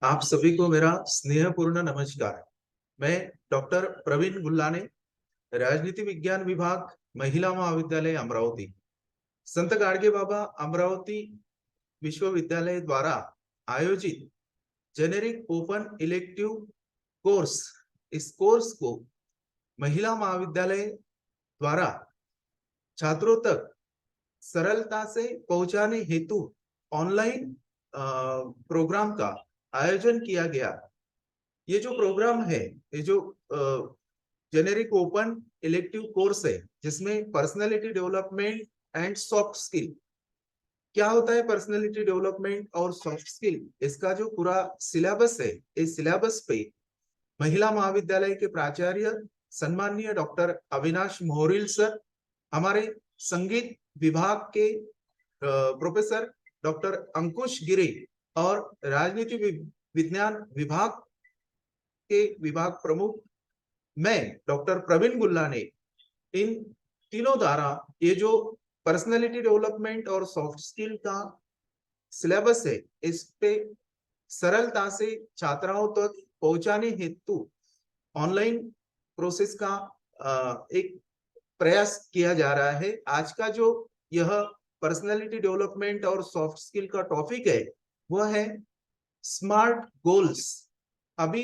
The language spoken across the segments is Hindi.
आप सभी को मेरा स्नेहपूर्ण नमस्कार। मैं डॉक्टर प्रवीण गुल्लाने, राजनीति विज्ञान विभाग, महिला महाविद्यालय अमरावती, संत गाडगे बाबा अमरावती विश्वविद्यालय द्वारा आयोजित जेनेरिक ओपन इलेक्टिव कोर्स, इस कोर्स को महिला महाविद्यालय द्वारा छात्रों तक सरलता से पहुंचाने हेतु ऑनलाइन प्रोग्राम का आयोजन किया गया। ये जो प्रोग्राम है, ये जो जेनेरिक ओपन इलेक्टिव कोर्स है, जिसमें personality development and soft skill, क्या होता है पर्सनालिटी डेवलपमेंट और सॉफ्ट स्किल, इसका जो पूरा सिलेबस है, इस सिलेबस पे महिला महाविद्यालय के प्राचार्य सम्माननीय डॉक्टर अविनाश मोहरिल सर, हमारे संगीत विभाग के प्रोफेसर डॉक्टर अंकुश गिरी और राजनीति विज्ञान विभाग के विभाग प्रमुख मैं डॉक्टर प्रवीण गुल्ला ने इन तीनों द्वारा ये जो पर्सनालिटी डेवलपमेंट और सॉफ्ट स्किल का सिलेबस है, इस पे सरलता से छात्राओं तक पहुंचाने हेतु ऑनलाइन प्रोसेस का एक प्रयास किया जा रहा है। आज का जो यह पर्सनालिटी डेवलपमेंट और सॉफ्ट स्किल का टॉपिक है, वह है स्मार्ट गोल्स। अभी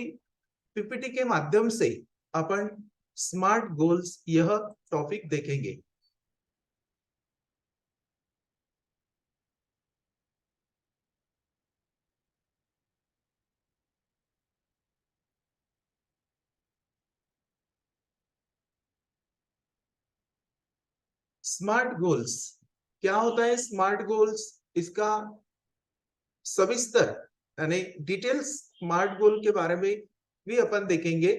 पीपीटी के माध्यम से अपन स्मार्ट गोल्स यह टॉपिक देखेंगे। स्मार्ट गोल्स क्या होता है? स्मार्ट गोल्स, इसका सविस्तर यानी डिटेल्स स्मार्ट गोल के बारे में भी अपन देखेंगे।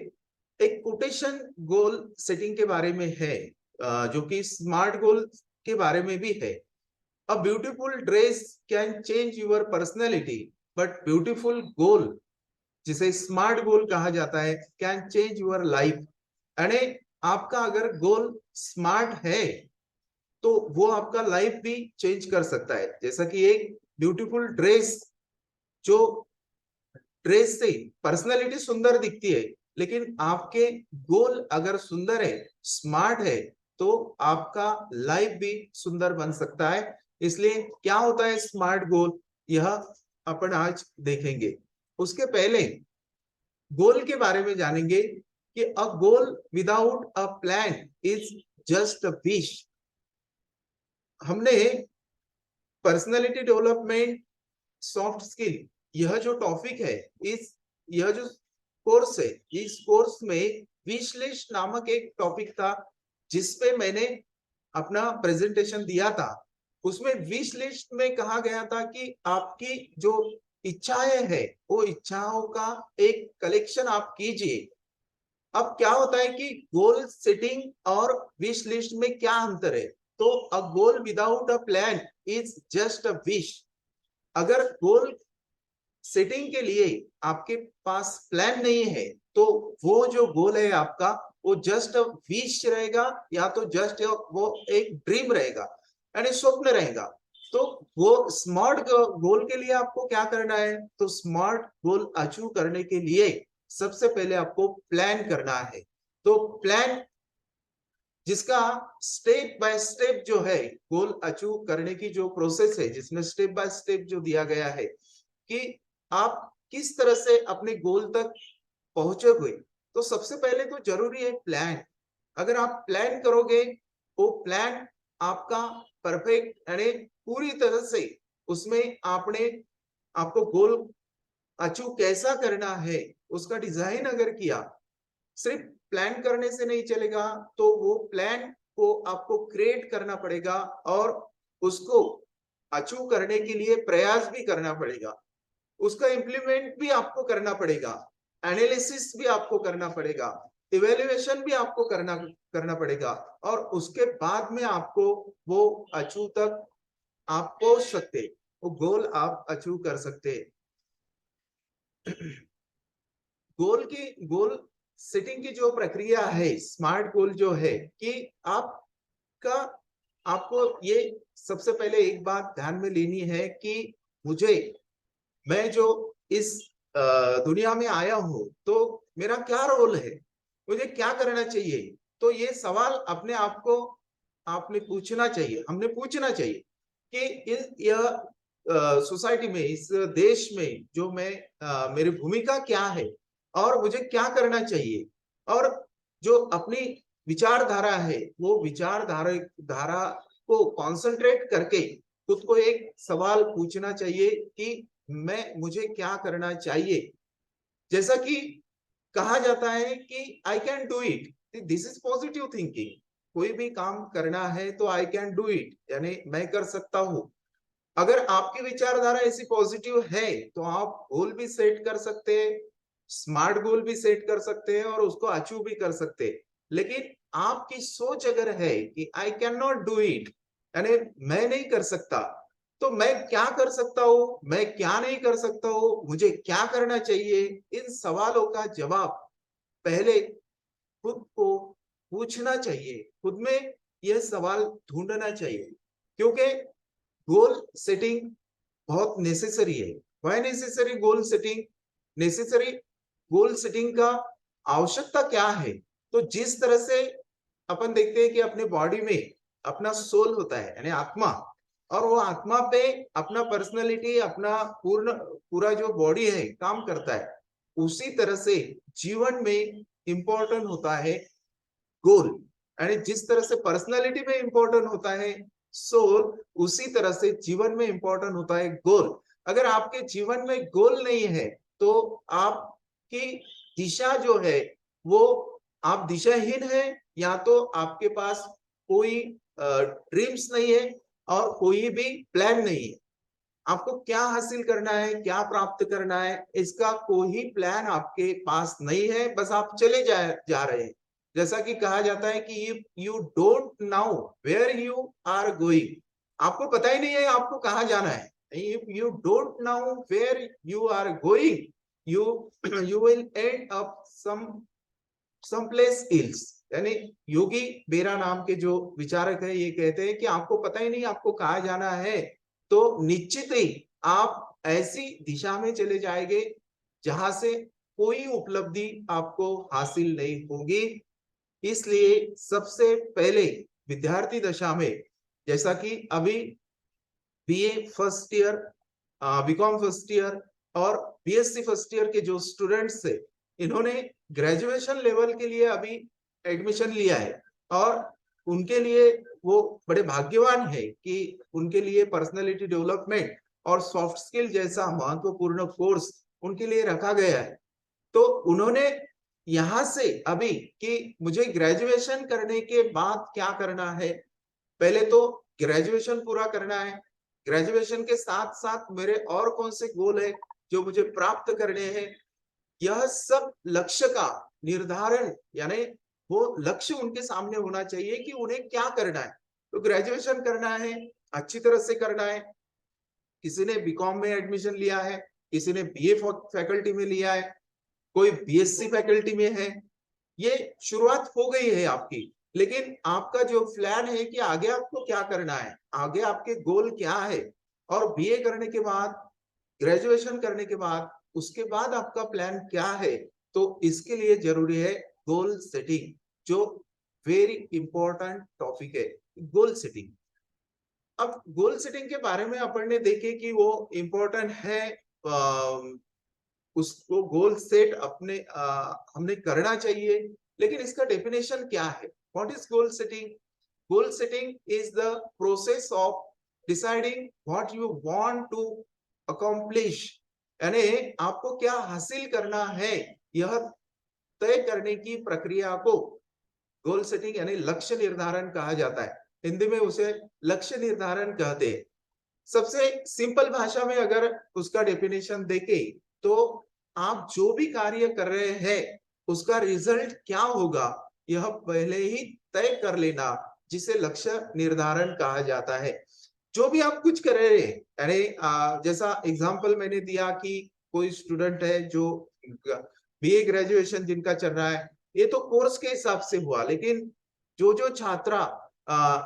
एक कोटेशन गोल सेटिंग के बारे में है, जो कि स्मार्ट गोल के बारे में भी है। A beautiful dress can change your personality, but beautiful goal, जिसे स्मार्ट गोल कहा जाता है, कैन चेंज योर लाइफ। यानी आपका अगर गोल स्मार्ट है तो वो आपका लाइफ भी चेंज कर सकता है। जैसा कि एक ब्यूटीफुल ड्रेस, जो ड्रेस से पर्सनालिटी सुंदर दिखती है, लेकिन आपके गोल अगर सुंदर है, स्मार्ट है, तो आपका लाइफ भी सुंदर बन सकता है। इसलिए क्या होता है स्मार्ट गोल, यह अपन आज देखेंगे। उसके पहले गोल के बारे में जानेंगे कि a goal without a plan is just a wish. हमने पर्सनालिटी डेवलपमेंट सॉफ्ट स्किल, यह जो टॉपिक है, इस यह जो कोर्स है, इस कोर्स में विश लिस्ट नामक एक टॉपिक था, जिसपे मैंने अपना प्रेजेंटेशन दिया था। उसमें विश लिस्ट में कहा गया था कि आपकी जो इच्छाएं हैं, वो इच्छाओं का एक कलेक्शन आप कीजिए। अब क्या होता है कि गोल सेटिंग और विश लिस्ट में क्या अंतर है? तो a goal without a plan is just a wish. अगर गोल सेटिंग के लिए आपके पास प्लान नहीं है, तो वो जो गोल है आपका, वो जस्ट अ विश रहेगा, या तो जस्ट वो एक ड्रीम रहेगा, यानी स्वप्न रहेगा। तो वो स्मार्ट गोल के लिए आपको क्या करना है? तो स्मार्ट गोल अचीव करने के लिए सबसे पहले आपको प्लान करना है। तो प्लान, जिसका स्टेप बाय स्टेप जो है, गोल अचीव करने की जो प्रोसेस है, जिसमें स्टेप बाय स्टेप जो दिया गया है कि आप किस तरह से अपने गोल तक पहुंचोगे। तो सबसे पहले तो जरूरी है प्लान। अगर आप प्लान करोगे, वो प्लान आपका परफेक्ट, यानी पूरी तरह से उसमें आपने आपको गोल अचीव कैसा करना है, उसका डिजाइन अगर किया, सिर्फ प्लान करने से नहीं चलेगा, तो वो प्लान को आपको क्रिएट करना पड़ेगा और उसको अचीव करने के लिए प्रयास भी करना पड़ेगा। उसका इम्प्लीमेंट भी आपको करना पड़ेगा, एनालिसिस भी आपको करना पड़ेगा, इवेल्युएशन भी आपको करना करना पड़ेगा, और उसके बाद में आपको वो अचीव तक आप पहुंच सकते, वो गोल आप अचीव कर सकते। गोल सेटिंग की जो प्रक्रिया है, स्मार्ट गोल जो है, कि आपका आपको ये सबसे पहले एक बात ध्यान में लेनी है कि मुझे मैं जो इस दुनिया में आया हूँ तो मेरा क्या रोल है, मुझे क्या करना चाहिए। तो ये सवाल अपने आप को आपने पूछना चाहिए, हमने पूछना चाहिए कि इस यह सोसाइटी में, इस देश में जो मैं मेरी भूमिका क्या है और मुझे क्या करना चाहिए। और जो अपनी विचारधारा है वो विचारधारा धारा को कॉन्सेंट्रेट करके खुद को एक सवाल पूछना चाहिए कि मुझे क्या करना चाहिए। जैसा कि कहा जाता है कि I can do it, this is positive thinking. कोई भी काम करना है तो आई कैन डू इट, यानी मैं कर सकता हूँ। अगर आपकी विचारधारा ऐसी पॉजिटिव है तो आप गोल भी सेट कर सकते हैं, स्मार्ट गोल भी सेट कर सकते हैं और उसको अचीव भी कर सकते हैं। लेकिन आपकी सोच अगर है कि I can not do it, यानी मैं नहीं कर सकता, तो मैं क्या कर सकता हूँ, मैं क्या नहीं कर सकता हूँ, मुझे क्या करना चाहिए, इन सवालों का जवाब पहले खुद को पूछना चाहिए, खुद में यह सवाल ढूंढना चाहिए। क्योंकि गोल सेटिंग बहुत नेसेसरी है। Why necessary goal setting? Necessary goal setting का आवश्यकता क्या है? तो जिस तरह से अपन देखते हैं कि अपने बॉडी में अपना सोल होता है यानी आत्मा, और वो आत्मा पे अपना पर्सनालिटी, अपना पूरा जो बॉडी है काम करता है, उसी तरह से जीवन में इंपॉर्टेंट होता है गोल। यानी जिस तरह से पर्सनालिटी में इंपॉर्टेंट होता है सोल, उसी तरह से जीवन में इंपॉर्टेंट होता है गोल। अगर आपके जीवन में गोल नहीं है तो आपकी दिशा जो है वो, आप दिशाहीन है, या तो आपके पास कोई ड्रीम्स नहीं है और कोई भी प्लान नहीं है। आपको क्या हासिल करना है, क्या प्राप्त करना है, इसका कोई प्लान आपके पास नहीं है, बस आप चले जा रहे हैं। जैसा कि कहा जाता है कि you don't know where you are going, आपको पता ही नहीं है आपको कहाँ जाना है। If you don't know where you are going, you you will end up some place else. यानी योगी बेरा नाम के जो विचारक है ये कहते हैं कि आपको पता ही नहीं आपको कहाँ जाना है, तो निश्चित ही आप ऐसी दिशा में चले जाएंगे जहां से कोई उपलब्धि आपको हासिल नहीं होगी। इसलिए सबसे पहले विद्यार्थी दशा में, जैसा कि अभी BA first year, BCom first year और बीएससी फर्स्ट ईयर के जो स्टूडेंट्स थे, इन्होंने ग्रेजुएशन लेवल के लिए अभी एडमिशन लिया है। और उनके लिए वो बड़े भाग्यवान है कि उनके लिए पर्सनालिटी डेवलपमेंट और सॉफ्ट स्किल जैसा महत्वपूर्ण कोर्स उनके लिए रखा गया है। तो उन्होंने यहाँ से अभी कि मुझे ग्रेजुएशन करने के बाद क्या करना है, पहले तो ग्रेजुएशन पूरा करना है, ग्रेजुएशन के साथ साथ मेरे और कौन से गोल है जो मुझे प्राप्त करने हैं, यह सब लक्ष्य का निर्धारण, यानी वो लक्ष्य उनके सामने होना चाहिए कि उन्हें क्या करना है। तो ग्रेजुएशन करना है, अच्छी तरह से करना है। किसी ने बीकॉम में एडमिशन लिया है, किसी ने बीए फैकल्टी में लिया है, कोई बीएससी फैकल्टी में है। ये शुरुआत हो गई है आपकी, लेकिन आपका जो प्लान है कि आगे आपको क्या करना है, आगे आपके गोल क्या है, और बीए करने के बाद, ग्रेजुएशन करने के बाद, उसके बाद आपका प्लान क्या है, तो इसके लिए जरूरी है गोल सेटिंग, जो वेरी इंपॉर्टेंट टॉपिक है गोल सेटिंग। अब गोल सेटिंग के बारे में अपन ने देखे कि वो इंपॉर्टेंट है, उसको गोल सेट हमने करना चाहिए। लेकिन इसका डेफिनेशन क्या है? What is goal setting? Goal setting is the process of deciding what you want to accomplish, यानी आपको क्या हासिल करना है, यह तय करने की प्रक्रिया को गोल सेटिंग यानी लक्ष्य निर्धारण कहा जाता है। हिंदी में उसे लक्ष्य निर्धारण कहते हैं। सबसे सिंपल भाषा में अगर उसका डेफिनेशन देखें तो आप जो भी कार्य कर रहे हैं उसका रिजल्ट क्या होगा यह पहले ही तय कर लेना, जिसे लक्ष्य निर्धारण कहा जाता है। जो भी आप कुछ कर रहे हैं, यानी जैसा एग्जांपल मैंने दिया कि कोई स्टूडेंट है जो बीए ग्रेजुएशन जिनका चल रहा है, ये तो कोर्स के हिसाब से हुआ, लेकिन जो जो छात्रा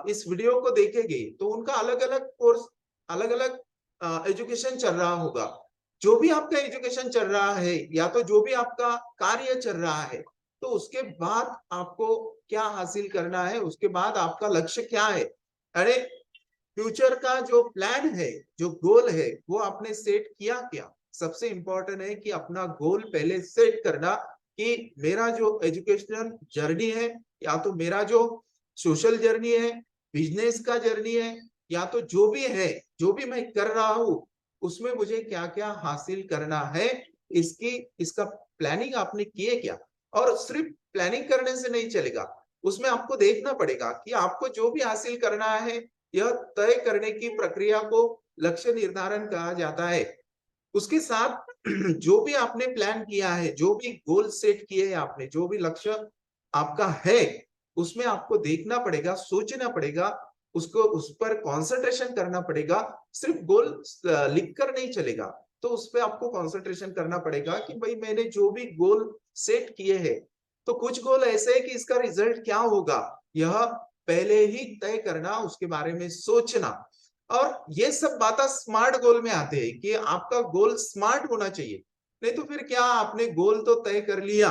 इस वीडियो को देखेंगे तो उनका अलग अलग कोर्स, अलग अलग एजुकेशन चल रहा होगा। जो भी आपका एजुकेशन चल रहा है या तो जो भी आपका कार्य चल रहा है, तो उसके बाद आपको क्या हासिल करना है, उसके बाद आपका लक्ष्य क्या है। अरे फ्यूचर का जो प्लान है, जो गोल है, वो आपने सेट किया क्या? सबसे इंपॉर्टेंट है कि अपना गोल पहले सेट करना कि मेरा जो एजुकेशनल जर्नी है या तो मेरा जो सोशल जर्नी है, बिजनेस का जर्नी है, या तो जो भी है, जो भी मैं कर रहा हूँ, उसमें मुझे क्या-क्या हासिल करना है, इसकी इसका प्लानिंग आपने किए क्या? और सिर्फ प्लानिंग करने से नहीं चलेगा, उसमें आपको देखना पड़ेगा कि आपको जो भी हासिल करना है, यह तय करने की प्रक्रिया को लक्ष्य निर्धारण कहा जाता है। उसके साथ जो भी आपने प्लान किया है, जो भी गोल सेट किए हैं आपने, जो भी लक्ष्य आपका है, उसमें आपको देखना पड़ेगा, सोचना पड़ेगा, उसको उस पर कंसंट्रेशन करना पड़ेगा। सिर्फ गोल लिख कर नहीं चलेगा, तो उस पे आपको कंसंट्रेशन करना पड़ेगा कि भाई मैंने जो भी गोल सेट किए हैं, तो कुछ गोल ऐसे है कि इसका रिजल्ट क्या होगा, यह पहले ही तय करना, उसके बारे में सोचना। और ये सब बातें स्मार्ट गोल में आते हैं कि आपका गोल स्मार्ट होना चाहिए। नहीं तो फिर क्या, आपने गोल तो तय कर लिया,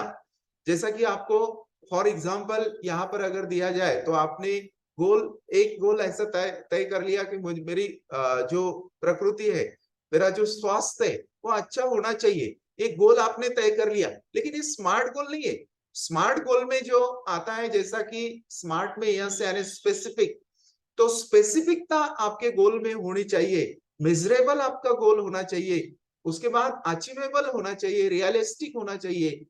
जैसा कि आपको फॉर एग्जांपल यहाँ पर अगर दिया जाए, तो आपने एक गोल ऐसा तय तय कर लिया कि मेरी जो प्रकृति है, मेरा जो स्वास्थ्य है, वो अच्छा होना चाहिए। एक गोल आपने तय कर लिया, लेकिन ये स्मार्ट गोल नहीं है। स्मार्ट गोल में जो आता है, जैसा कि स्मार्ट में यहाँ से यानी स्पेसिफिक, तो स्पेसिफिकता आपके गोल में होनी चाहिए, मेजरेबल आपका गोल होना चाहिए, उसके बाद अचीवेबल होना चाहिए, रियलिस्टिक होना चाहिए,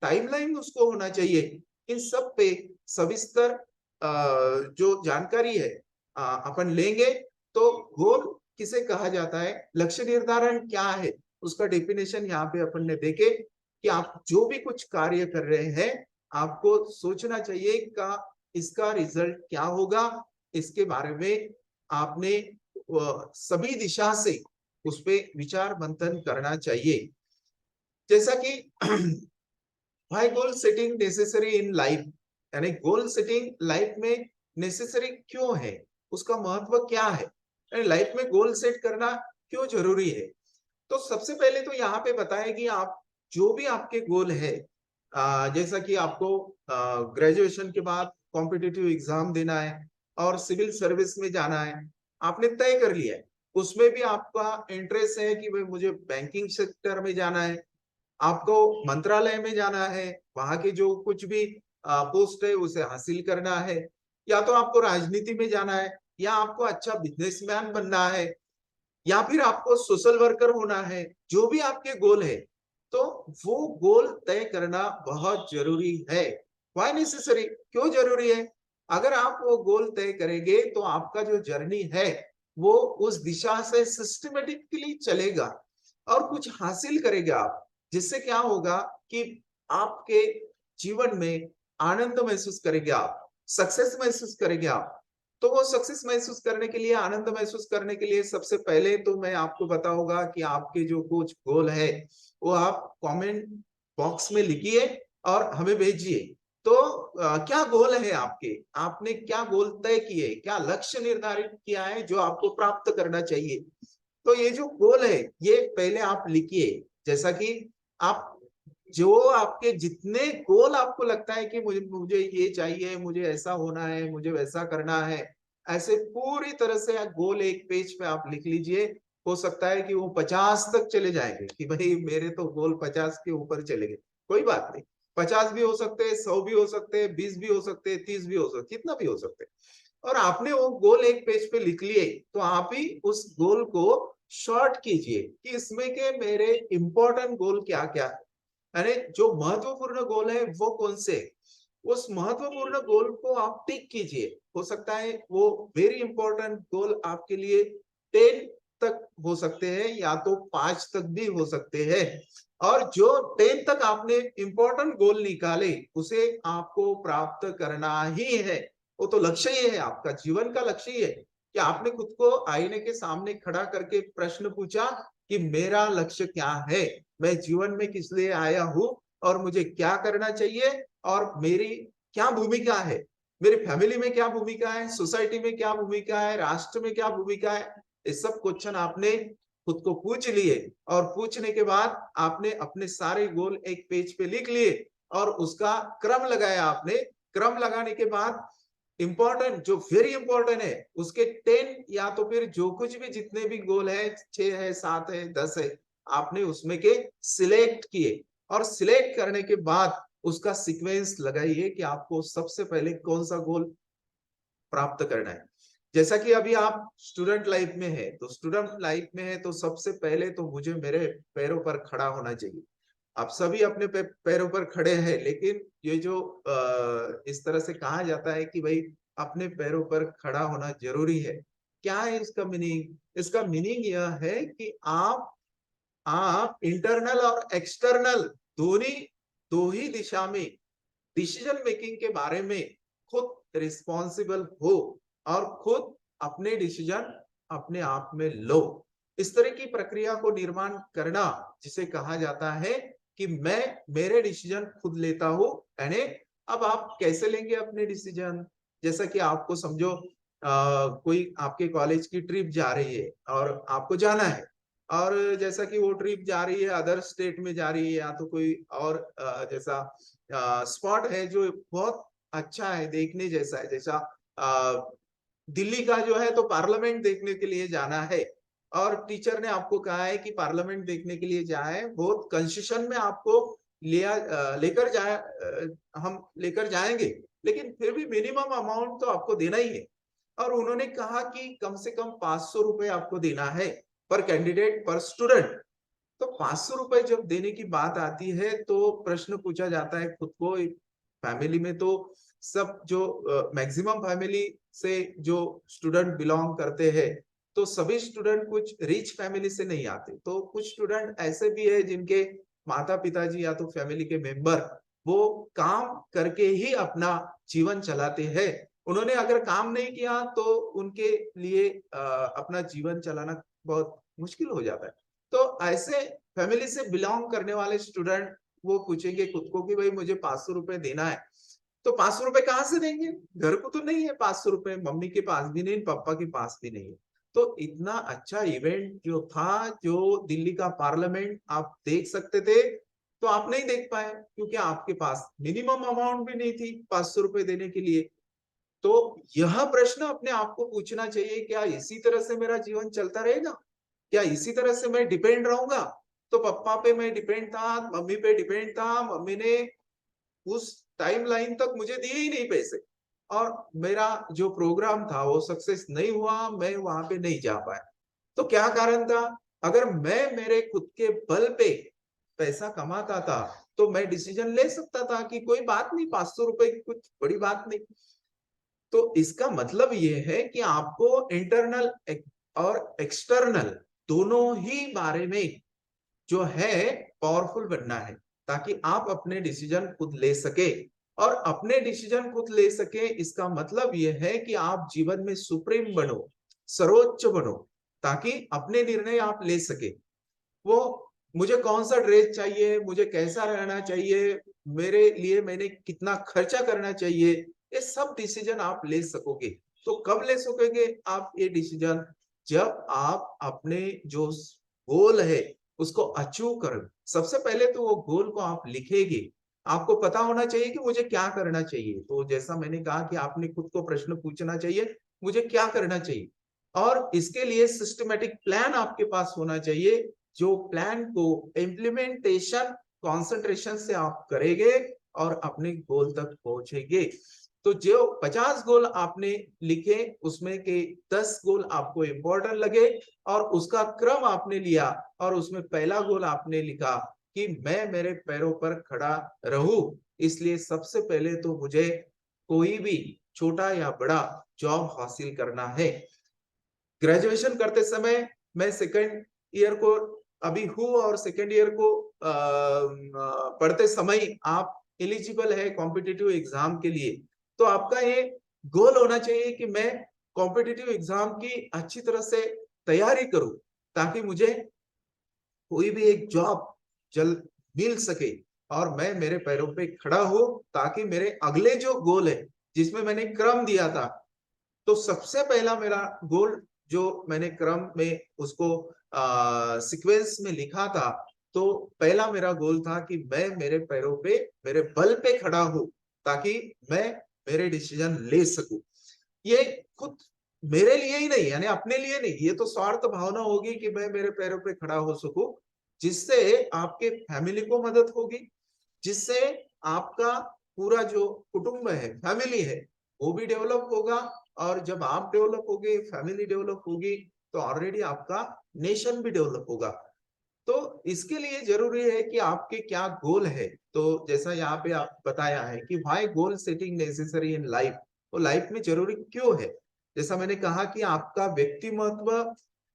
टाइमलाइन उसको होना चाहिए। इन सब पे सविस्तर जो जानकारी है अपन लेंगे, तो गोल किसे कहा जाता है, लक्ष्य निर्धारण क्या है, उसका डेफिनेशन यहाँ पे अपन ने देखे कि आप जो भी कुछ कार्य कर रहे हैं, आपको सोचना चाहिए का इसका रिजल्ट क्या होगा, इसके बारे में आपने सभी दिशा से उस पे विचार मंथन करना चाहिए। जैसा कि why goal setting necessary in life, यानी गोल सेटिंग लाइफ में नेसेसरी क्यों है, उसका महत्व क्या है, यानी लाइफ में गोल सेट करना क्यों जरूरी है। तो सबसे पहले तो यहाँ पे बताएं कि आप जो भी आपके गोल है, जैसा कि आपको ग्रेजुएशन के बाद कॉम्पिटिटिव एग्जाम देना है और सिविल सर्विस में जाना है, आपने तय कर लिया है, उसमें भी आपका इंटरेस्ट है कि भाई मुझे बैंकिंग सेक्टर में जाना है, आपको मंत्रालय में जाना है, वहां के जो कुछ भी पोस्ट है उसे हासिल करना है, या तो आपको राजनीति में जाना है, या आपको अच्छा बिजनेसमैन बनना है, या फिर आपको सोशल वर्कर होना है, जो भी आपके गोल है, तो वो गोल तय करना बहुत जरूरी है। व्हाई नेसेसरी, क्यों जरूरी है? अगर आप वो गोल तय करेंगे, तो आपका जो जर्नी है, वो उस दिशा से सिस्टमेटिकली चलेगा और कुछ हासिल करेंगे आप, जिससे क्या होगा कि आपके जीवन में आनंद महसूस करेंगे आप, सक्सेस महसूस करेंगे आप। तो वो सक्सेस महसूस करने के लिए, आनंद महसूस करने के लिए, सबसे पहले तो मैं आपको बताऊंगा कि आपके जो कुछ गोल है, वो आप कमेंट बॉक्स में लिखिए और हमें भेजिए। तो क्या गोल है आपके, आपने क्या गोल तय किए, क्या लक्ष्य निर्धारित किया है जो आपको प्राप्त करना चाहिए। तो ये जो गोल है, ये पहले आप लिखिए। जैसा कि आप जो आपके जितने गोल आपको लगता है कि मुझे मुझे ये चाहिए, मुझे ऐसा होना है, मुझे वैसा करना है, ऐसे पूरी तरह से गोल एक पेज पे आप लिख लीजिए। हो सकता है कि वो 50 तक चले जाएंगे कि भाई मेरे तो गोल 50 के ऊपर चले गए, कोई बात नहीं, 50 भी हो सकते हैं, 100 भी हो सकते हैं, 20 भी हो सकते हैं, 30 भी हो सकते, कितना भी हो सकते हैं। और आपने वो गोल एक पेज पे लिख लिए, तो आप ही उस गोल को शॉर्ट कीजिए कि इसमें के मेरे इंपॉर्टेंट गोल क्या क्या है, अरे जो महत्वपूर्ण गोल है वो कौन से, उस महत्वपूर्ण गोल को आप टिक कीजिए। हो सकता है वो वेरी इंपॉर्टेंट गोल आपके लिए 10 तक हो सकते हैं, या तो 5 तक भी हो सकते हैं। और जो 10 तक आपने इंपॉर्टेंट गोल निकाले, उसे आपको प्राप्त करना ही है। वो तो लक्ष्य ही है, आपका जीवन का लक्ष्य ही है कि आपने खुद को आईने के सामने खड़ा करके प्रश्न पूछा कि मेरा लक्ष्य क्या है, मैं जीवन में किस लिए आया हूँ, और मुझे क्या करना चाहिए, और मेरी क्या भूमिका है, मेरी फैमिली में क्या भूमिका है, सोसाइटी में क्या भूमिका है, राष्ट्र में क्या भूमिका है। ये सब क्वेश्चन आपने खुद को पूछ लिए और पूछने के बाद आपने अपने सारे गोल एक पेज पे लिख लिए और उसका क्रम लगाया आपने। क्रम लगाने के बाद इंपॉर्टेंट जो वेरी इंपॉर्टेंट है उसके 10 या तो फिर जो कुछ भी जितने भी गोल है 6 है 7 है 10 है आपने उसमें के सिलेक्ट किए और सिलेक्ट करने के बाद उसका सीक्वेंस लगाइए कि आपको सबसे पहले कौन सा गोल प्राप्त करना है। जैसा कि अभी आप स्टूडेंट लाइफ में है तो स्टूडेंट लाइफ में है तो सबसे पहले तो मुझे मेरे पैरों पर खड़ा होना चाहिए। आप सभी अपने पैरों पर खड़े हैं लेकिन ये जो इस तरह से कहा जाता है कि भाई अपने पैरों पर खड़ा होना जरूरी है। क्या है इसका मीनिंग? इसका मीनिंग यह है कि आप इंटरनल और एक्सटर्नल दोनों दो ही दिशा में डिसीजन मेकिंग के बारे में खुद रिस्पॉन्सिबल हो और खुद अपने डिसीजन अपने आप में लो। इस तरह की प्रक्रिया को निर्माण करना जिसे कहा जाता है कि मैं मेरे डिसीजन खुद लेता हूं। यानी अब आप कैसे लेंगे अपने डिसीजन? जैसा कि आपको समझो कोई आपके कॉलेज की ट्रिप जा रही है और आपको जाना है और जैसा कि वो ट्रिप जा रही है अदर स्टेट में जा रही है या तो कोई और जैसा स्पॉट है जो बहुत अच्छा है देखने जैसा है। जैसा दिल्ली का जो है तो पार्लियामेंट देखने के लिए जाना है और टीचर ने आपको कहा है कि पार्लियामेंट देखने के लिए जाए बहुत कंसेशन में आपको लेकर जाए हम लेकर जाएंगे लेकिन फिर भी मिनिमम अमाउंट तो आपको देना ही है। और उन्होंने कहा कि कम से कम 500 रुपए आपको देना है पर कैंडिडेट पर स्टूडेंट। तो 500 रुपए जब देने की बात आती है तो प्रश्न पूछा जाता है खुद को। फैमिली में तो सब जो मैक्सिमम फैमिली से जो स्टूडेंट बिलोंग करते हैं तो सभी स्टूडेंट कुछ रिच फैमिली से नहीं आते। तो कुछ स्टूडेंट ऐसे भी है जिनके माता पिताजी या तो फैमिली के मेंबर वो काम करके ही अपना जीवन चलाते हैं। उन्होंने अगर काम नहीं किया तो उनके लिए अपना जीवन चलाना बहुत मुश्किल हो जाता है। तो ऐसे फैमिली से बिलोंग करने वाले स्टूडेंट वो पूछेंगे खुद को कि भाई मुझे 500 रुपए देना है तो 500 रुपए कहाँ से देंगे? घर को तो नहीं है 500 रुपए, मम्मी के पास भी नहीं, पापा के पास भी नहीं है। तो इतना अच्छा इवेंट जो था जो दिल्ली का पार्लियामेंट आप देख सकते थे तो आप नहीं देख पाए क्योंकि आपके पास मिनिमम अमाउंट भी नहीं थी 500 रुपए देने के लिए। तो यह प्रश्न अपने आप को पूछना चाहिए, क्या इसी तरह से मेरा जीवन चलता रहेगा? क्या इसी तरह से मैं डिपेंड रहूंगा? तो पापा पे मैं डिपेंड था, मम्मी पे डिपेंड था, मम्मी ने उस टाइमलाइन तक मुझे दिए ही नहीं पैसे और मेरा जो प्रोग्राम था वो सक्सेस नहीं हुआ, मैं वहां पे नहीं जा पाया। तो क्या कारण था? अगर मैं मेरे खुद के बल पे पैसा कमाता था तो मैं डिसीजन ले सकता था कि कोई बात नहीं 500 रुपए की कुछ बड़ी बात नहीं। तो इसका मतलब ये है कि आपको इंटरनल और एक्सटर्नल दोनों ही बारे में जो है पावरफुल बनना है ताकि आप अपने डिसीजन खुद ले सके। और अपने डिसीजन खुद ले सके इसका मतलब यह है कि आप जीवन में सुप्रीम बनो, सर्वोच्च बनो ताकि अपने निर्णय आप ले सके। वो मुझे कौन सा ड्रेस चाहिए, मुझे कैसा रहना चाहिए, मेरे लिए मैंने कितना खर्चा करना चाहिए, ये सब डिसीजन आप ले सकोगे। तो कब ले सकोगे आप ये डिसीजन? जब आप अपने जो गोल है उसको अचीव करो। सबसे पहले तो वो गोल को आप लिखेंगे। आपको पता होना चाहिए कि मुझे क्या करना चाहिए। तो जैसा मैंने कहा कि आपने खुद को प्रश्न पूछना चाहिए, मुझे क्या करना चाहिए? और इसके लिए सिस्टमैटिक प्लान आपके पास होना चाहिए जो प्लान को इम्प्लीमेंटेशन कंसंट्रेशन से आप करेंगे और अपने गोल तक पहुंचेंगे। तो जो 50 गोल आपने लिखे उसमें के 10 गोल आपको इंपॉर्टेंट लगे और उसका क्रम आपने लिया और उसमें पहला गोल आपने लिखा कि मैं मेरे पैरों पर खड़ा रहूं। इसलिए सबसे पहले तो मुझे कोई भी छोटा या बड़ा जॉब हासिल करना है। ग्रेजुएशन करते समय मैं सेकंड ईयर को अभी हूँ और सेकंड ईयर को पढ़ते समय आप एलिजिबल है कॉम्पिटिटिव एग्जाम के लिए। तो आपका ये गोल होना चाहिए कि मैं कॉम्पिटिटिव एग्जाम की अच्छी तरह से तैयारी करूं ताकि मुझे कोई भी एक जॉब जल्द मिल सके और मैं मेरे पैरों पे खड़ा हो ताकि मेरे अगले जो गोल है जिसमें मैंने क्रम दिया था तो सबसे पहला मेरा गोल जो मैंने क्रम में उसको सीक्वेंस में लिखा था, तो पहला मेरा गोल था कि मैं मेरे पैरों पे, मेरे बल पे खड़ा हूं, ताकि मैं मेरे डिसीजन ले सकूं। ये खुद मेरे लिए ही नहीं, यानी अपने लिए नहीं, ये तो स्वार्थ भावना होगी कि मैं मेरे पैरों पे खड़ा हो सकूं, जिससे आपके फैमिली को मदद होगी, जिससे आपका पूरा जो कुटुंब है, फैमिली है, वो भी डेवलप होगा। और जब आप डेवलप होगे, फैमिली डेवलप होगी, तो ऑलरेडी आपका नेशन भी डेवलप होगा। तो इसके लिए जरूरी है कि आपके क्या गोल है। तो जैसा यहाँ पे आप बताया है कि why goal setting necessary in life, तो लाइफ में जरूरी क्यों है। जैसा मैंने कहा कि आपका व्यक्तिमत्व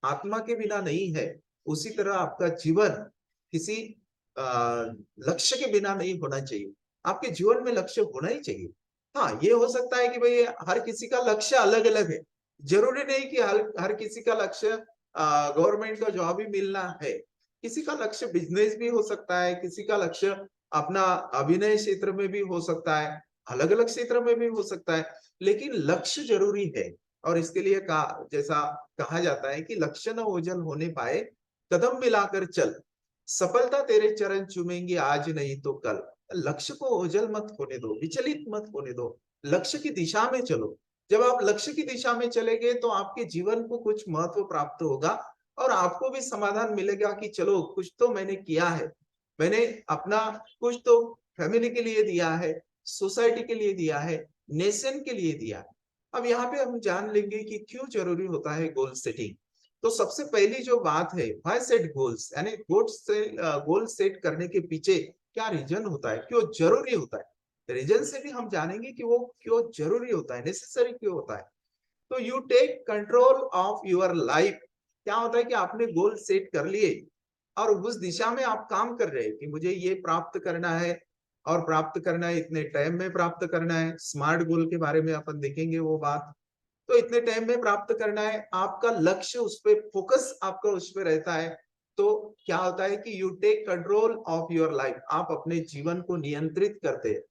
आत्मा के बिना नहीं है, उसी तरह आपका जीवन किसी लक्ष्य के बिना नहीं होना चाहिए। आपके जीवन में लक्ष्य होना ही चाहिए। हाँ, ये हो सकता है कि भाई हर किसी का लक्ष्य अलग अलग है। जरूरी नहीं कि हर किसी का लक्ष्य गवर्नमेंट का जॉब ही मिलना है। किसी का लक्ष्य बिजनेस भी हो सकता है, किसी का लक्ष्य अपना अभिनय क्षेत्र में भी हो सकता है, अलग अलग क्षेत्र में भी हो सकता है, लेकिन लक्ष्य जरूरी है। और इसके लिए जैसा कहा जाता है कि लक्ष्य न ओझल होने पाए, कदम मिलाकर चल, सफलता तेरे चरण चूमेंगी आज नहीं तो कल। लक्ष्य को ओझल मत होने दो, विचलित मत होने दो, लक्ष्य की दिशा में चलो। जब आप लक्ष्य की दिशा में चलेंगे तो आपके जीवन को कुछ महत्व प्राप्त होगा, और आपको भी समाधान मिलेगा कि चलो कुछ तो मैंने किया है, मैंने अपना कुछ तो फैमिली के लिए दिया है, सोसाइटी के लिए दिया है, नेशन के लिए दिया है। अब यहाँ पे हम जान लेंगे कि क्यों जरूरी होता है गोल सेटिंग। तो सबसे पहली जो बात है, व्हाई सेट गोल्स, यानी गोल सेट करने के पीछे क्या रीजन होता है, क्यों जरूरी होता है। रीजन से भी हम जानेंगे कि वो क्यों जरूरी होता है, नेसेसरी क्यों होता है। तो you take control of your life. क्या होता है कि आपने गोल सेट कर लिए और उस दिशा में आप काम कर रहे हैं कि मुझे ये प्राप्त करना है, और प्राप्त करना है इतने टाइम में प्राप्त करना है। स्मार्ट गोल के बारे में अपन देखेंगे वो बात। तो इतने टाइम में प्राप्त करना है, आपका लक्ष्य उस पर, फोकस आपका उस पर रहता है। तो क्या होता है कि you take control of your life, आप अपने जीवन को नियंत्रित करते हैं।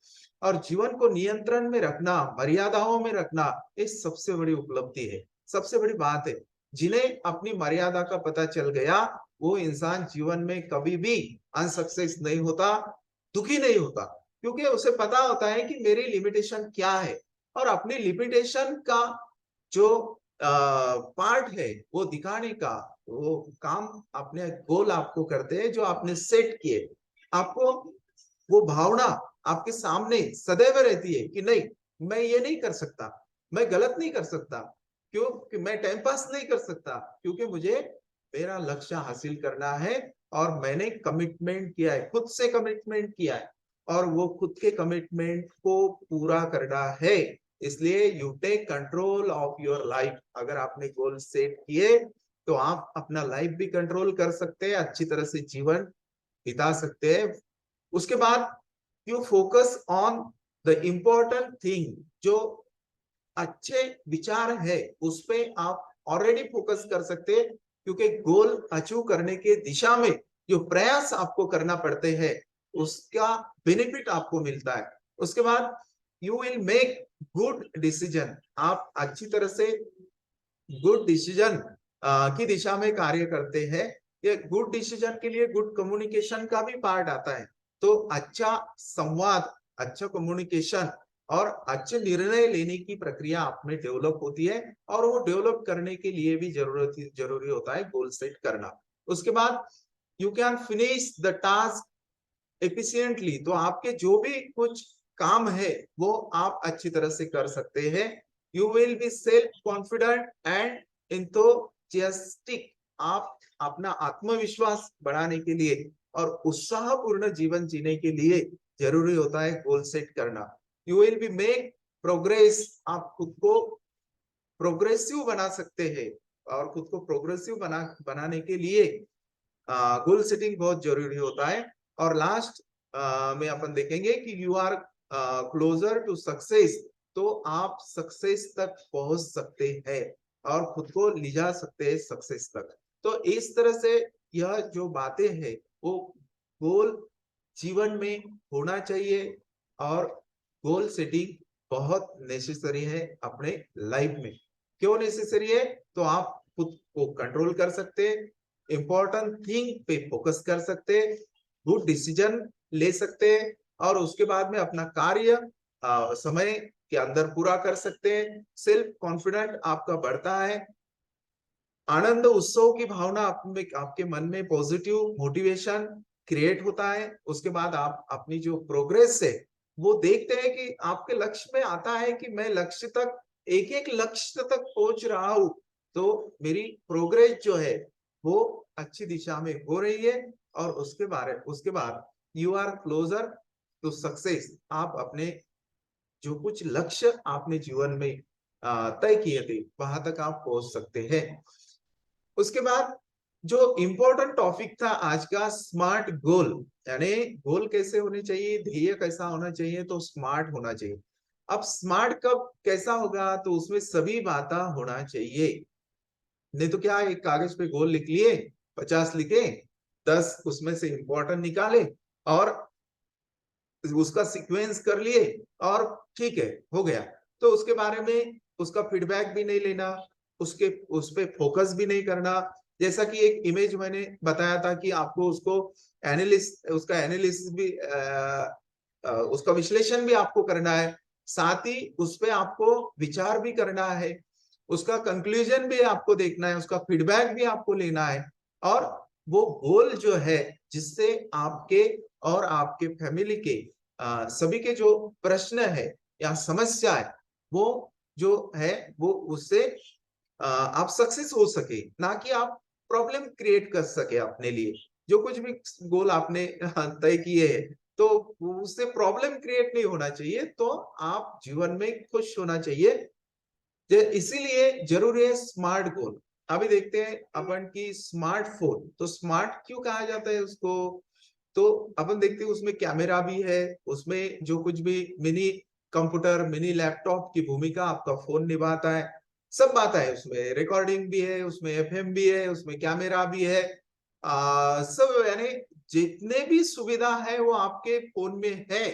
और जीवन को नियंत्रण में रखना, मर्यादाओं में रखना, ये सबसे बड़ी उपलब्धि है, सबसे बड़ी बात है। जिन्हें अपनी मर्यादा का पता चल गया, वो इंसान जीवन में कभी भी अनसक्सेस नहीं होता, दुखी नहीं होता, क्योंकि उसे पता होता है कि मेरी लिमिटेशन क्या है। और अपनी लिमिटेशन का जो पार्ट है वो दिखाने का वो काम अपने गोल आपको करते हैं जो आपने सेट किए। आपको वो भावना आपके सामने सदैव रहती है कि नहीं, मैं ये नहीं कर सकता, मैं गलत नहीं कर सकता, क्यों कि मैं टाइम पास नहीं कर सकता, क्योंकि मुझे मेरा लक्ष्य हासिल करना है। और मैंने कमिटमेंट किया है, खुद से कमिटमेंट किया है, और वो खुद के कमिटमेंट को पूरा करना है। इसलिए you take control of your life. अगर आपने गोल सेट किए तो आप अपना लाइफ भी कंट्रोल कर सकते हैं, अच्छी तरह से जीवन बिता सकते हैं। उसके बाद you focus on the important thing, जो अच्छे विचार है उस पे आप ऑलरेडी फोकस कर सकते हैं, क्योंकि गोल अचीव करने के दिशा में जो प्रयास आपको करना पड़ते हैं उसका बेनिफिट आपको मिलता है। उसके बाद you will make good decision, आप अच्छी तरह से गुड डिसीजन की दिशा में कार्य करते हैं। ये गुड डिसीजन के लिए गुड कम्युनिकेशन का भी पार्ट आता है। तो अच्छा संवाद, अच्छा कम्युनिकेशन और अच्छे निर्णय लेने की प्रक्रिया आप में डेवलप होती है, और वो डेवलप करने के लिए भी जरूरी होता है गोल सेट करना। उसके बाद you can finish the task efficiently, तो आपके जो भी कुछ काम है वो आप अच्छी तरह से कर सकते हैं। You will be self confident and enthusiastic, आप अपना आत्मविश्वास बढ़ाने के लिए और उत्साहपूर्ण जीवन जीने के लिए जरूरी होता है गोल सेट करना। You will be make progress, आप खुद को प्रोग्रेसिव बना सकते हैं, और खुद को प्रोग्रेसिव बनाने के लिए गोल सेटिंग बहुत जरूरी होता है। और लास्ट में अपन देखेंगे कि you are closer to success, तो आप सक्सेस तक पहुंच सकते हैं और खुद को ले जा सकते हैं सक्सेस तक। तो इस तरह से यह जो बातें हैं वो गोल जीवन में होना चाहिए, और गोल सेटिंग बहुत नेसेसरी है अपने लाइफ में। क्यों नेसेसरी है, तो आप खुद को कंट्रोल कर सकते हैं, इंपॉर्टेंट थिंग पे फोकस कर सकते हैं, गुड डिसीजन ले सकते हैं और उसके बाद में अपना कार्य समय के अंदर पूरा कर सकते हैं। सेल्फ कॉन्फिडेंट आपका बढ़ता है, आनंद उत्सव की भावना आपके मन में पॉजिटिव मोटिवेशन क्रिएट होता है। उसके बाद आप अपनी जो प्रोग्रेस है वो देखते हैं कि आपके लक्ष्य में आता है कि मैं लक्ष्य तक एक एक लक्ष्य तक पहुंच रहा हूं, तो मेरी प्रोग्रेस जो है वो अच्छी दिशा में हो रही है। और उसके बाद you are closer to success. आप अपने जो कुछ लक्ष्य आपने जीवन में तय किए थे वहां तक आप पहुंच सकते हैं। उसके बाद जो इम्पोर्टेंट टॉपिक था आज का, स्मार्ट गोल, यानी गोल कैसे होने चाहिए, ध्येय कैसा होना चाहिए, तो स्मार्ट होना चाहिए। अब स्मार्ट कब कैसा होगा, तो उसमें सभी बातें होना चाहिए। नहीं तो क्या, एक कागज पे गोल लिख लिए, 50 लिखे, 10 उसमें से इम्पोर्टेंट निकाले और उसका सीक्वेंस कर लिए और ठीक है, हो गया। तो उसके बारे में उसका फीडबैक भी नहीं लेना, उस पे फोकस भी नहीं करना। जैसा कि एक इमेज मैंने बताया था कि आपको उसका एनालिसिस भी उसका विश्लेषण भी आपको करना है, साथ ही उस पे आपको विचार भी करना है, उसका कंक्लूजन भी आपको देखना है, उसका फीडबैक भी आपको लेना है। और वो गोल जो है जिससे आपके और आपके फैमिली के सभी के जो प्रश्न है या समस्या है वो जो है वो उससे आप सक्सेस हो सके, ना कि आप प्रॉब्लम क्रिएट कर सके अपने लिए। जो कुछ भी गोल आपने तय किए है तो उससे प्रॉब्लम क्रिएट नहीं होना चाहिए, तो आप जीवन में खुश होना चाहिए। इसीलिए जरूरी है स्मार्ट गोल। अभी देखते हैं अपन की स्मार्टफोन, तो स्मार्ट क्यों कहा जाता है उसको, तो अपन देखते हैं उसमें कैमरा भी है, उसमें जो कुछ भी मिनी कंप्यूटर मिनी लैपटॉप की भूमिका आपका फोन निभाता है। सब बात है, उसमें रिकॉर्डिंग भी है, उसमें एफएम भी है, उसमें कैमरा भी है, सब यानी जितने भी सुविधा है वो आपके फोन में है।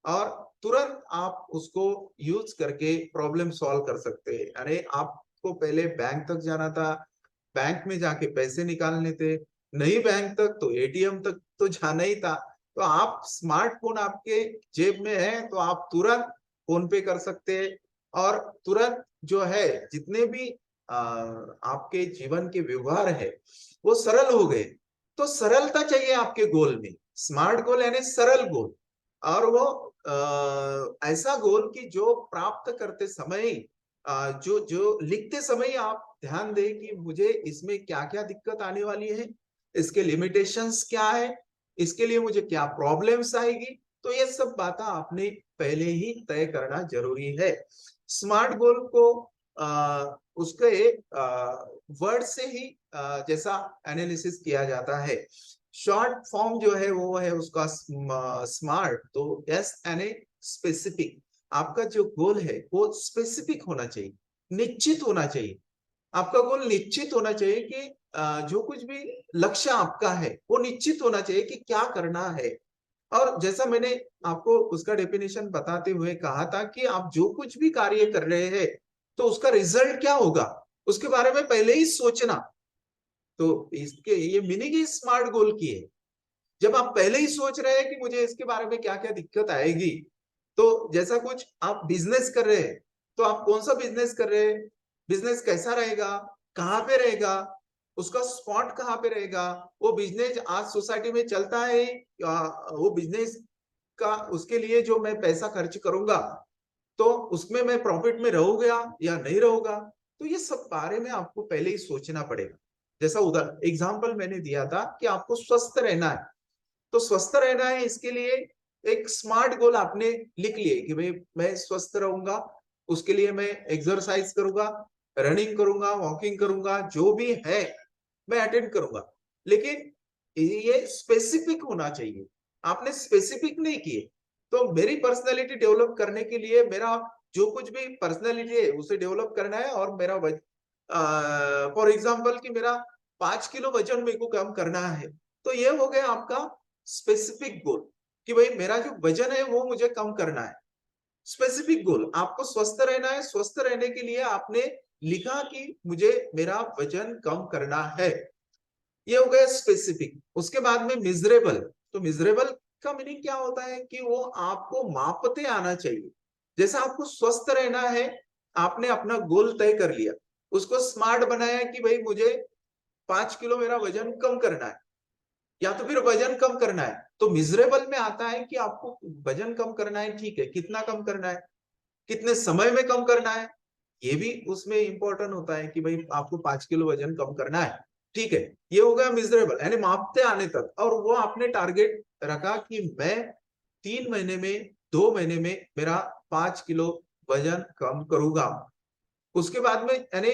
और तुरंत आप उसको यूज करके प्रॉब्लम सॉल्व कर सकते हैं। अरे आपको पहले बैंक तक जाना था, बैंक में जाके पैसे निकालने थे, नहीं बैंक तक तो एटीएम तक तो जाना ही था। तो आप स्मार्टफोन आपके जेब में है तो आप तुरंत फोन पे कर सकते हैं और तुरंत जो है जितने भी आपके जीवन के व्यवहार है वो सरल हो गए। तो सरलता चाहिए आपके गोल में, स्मार्ट गोल यानी सरल गोल। और वो ऐसा गोल कि जो प्राप्त करते समय जो जो लिखते समय आप ध्यान दें कि मुझे इसमें क्या क्या दिक्कत आने वाली है, इसके लिमिटेशंस क्या है, इसके लिए मुझे क्या प्रॉब्लम्स आएगी। तो ये सब बातें आपने पहले ही तय करना जरूरी है। स्मार्ट गोल को उसके वर्ड से ही जैसा एनालिसिस किया जाता है, शॉर्ट फॉर्म जो है वो है उसका स्मार्ट, तो एस यानी स्पेसिफिक। आपका जो गोल है वो स्पेसिफिक होना चाहिए, निश्चित होना चाहिए। आपका गोल निश्चित होना चाहिए कि जो कुछ भी लक्ष्य आपका है वो निश्चित होना चाहिए कि क्या करना है। और जैसा मैंने आपको उसका डेफिनेशन बताते हुए कहा था कि आप जो कुछ भी कार्य कर रहे हैं तो उसका रिजल्ट क्या होगा उसके बारे में पहले ही सोचना। तो इसके ये मीनिंग ही स्मार्ट गोल की है। जब आप पहले ही सोच रहे हैं कि मुझे इसके बारे में क्या क्या दिक्कत आएगी, तो जैसा कुछ आप बिजनेस कर रहे हैं, तो आप कौन सा बिजनेस कर रहे हैं, बिजनेस कैसा रहेगा, कहाँ पे रहेगा, उसका स्पॉट कहाँ पे रहेगा, वो बिजनेस आज सोसाइटी में चलता है या वो बिजनेस का उसके लिए जो मैं पैसा खर्च करूंगा तो उसमें मैं प्रॉफिट में रहूंगा या नहीं रहूंगा। तो ये सब बारे में आपको पहले ही सोचना पड़ेगा। जैसा उधर एग्जाम्पल मैंने दिया था कि आपको स्वस्थ रहना है, तो स्वस्थ रहना है इसके लिए एक स्मार्ट गोल आपने लिख लिए कि भाई मैं स्वस्थ रहूंगा, उसके लिए मैं एक्सरसाइज करूंगा, रनिंग करूंगा, वॉकिंग करूंगा, जो भी है मैं अटेंड करूंगा। लेकिन ये स्पेसिफिक होना चाहिए, आपने स्पेसिफिक नहीं किए। तो मेरी पर्सनैलिटी डेवलप करने के लिए मेरा जो कुछ भी पर्सनैलिटी है उसे डेवलप करना है और मेरा फॉर एग्जाम्पल कि मेरा 5 किलो वजन मेरे को कम करना है, तो ये हो गया आपका स्पेसिफिक गोल कि भाई मेरा जो वजन है वो मुझे कम करना है। स्पेसिफिक गोल, आपको स्वस्थ रहना है, स्वस्थ रहने के लिए आपने लिखा कि मुझे मेरा वजन कम करना है। ये हो गया स्पेसिफिक। उसके बाद में मिजरेबल। तो मिजरेबल का मीनिंग क्या होता है कि वो आपको मापते आना चाहिए। जैसा आपको स्वस्थ रहना है, आपने अपना गोल तय कर लिया, उसको स्मार्ट बनाया कि भाई मुझे 5 किलो मेरा वजन कम करना है, या तो फिर वजन कम करना है। तो मिजरेबल में आता है कि आपको वजन कम करना है, ठीक है, कितना कम करना है, कितने समय में कम करना है, ये भी उसमें इंपॉर्टेंट होता है कि भाई आपको 5 किलो वजन कम करना है, ठीक है। ये हो गया मिजरेबल, यानी मापते आने तक। और वो आपने टारगेट रखा कि मैं 3 महीने में, 2 महीने में मेरा 5 किलो वजन कम करूंगा। उसके बाद में यानी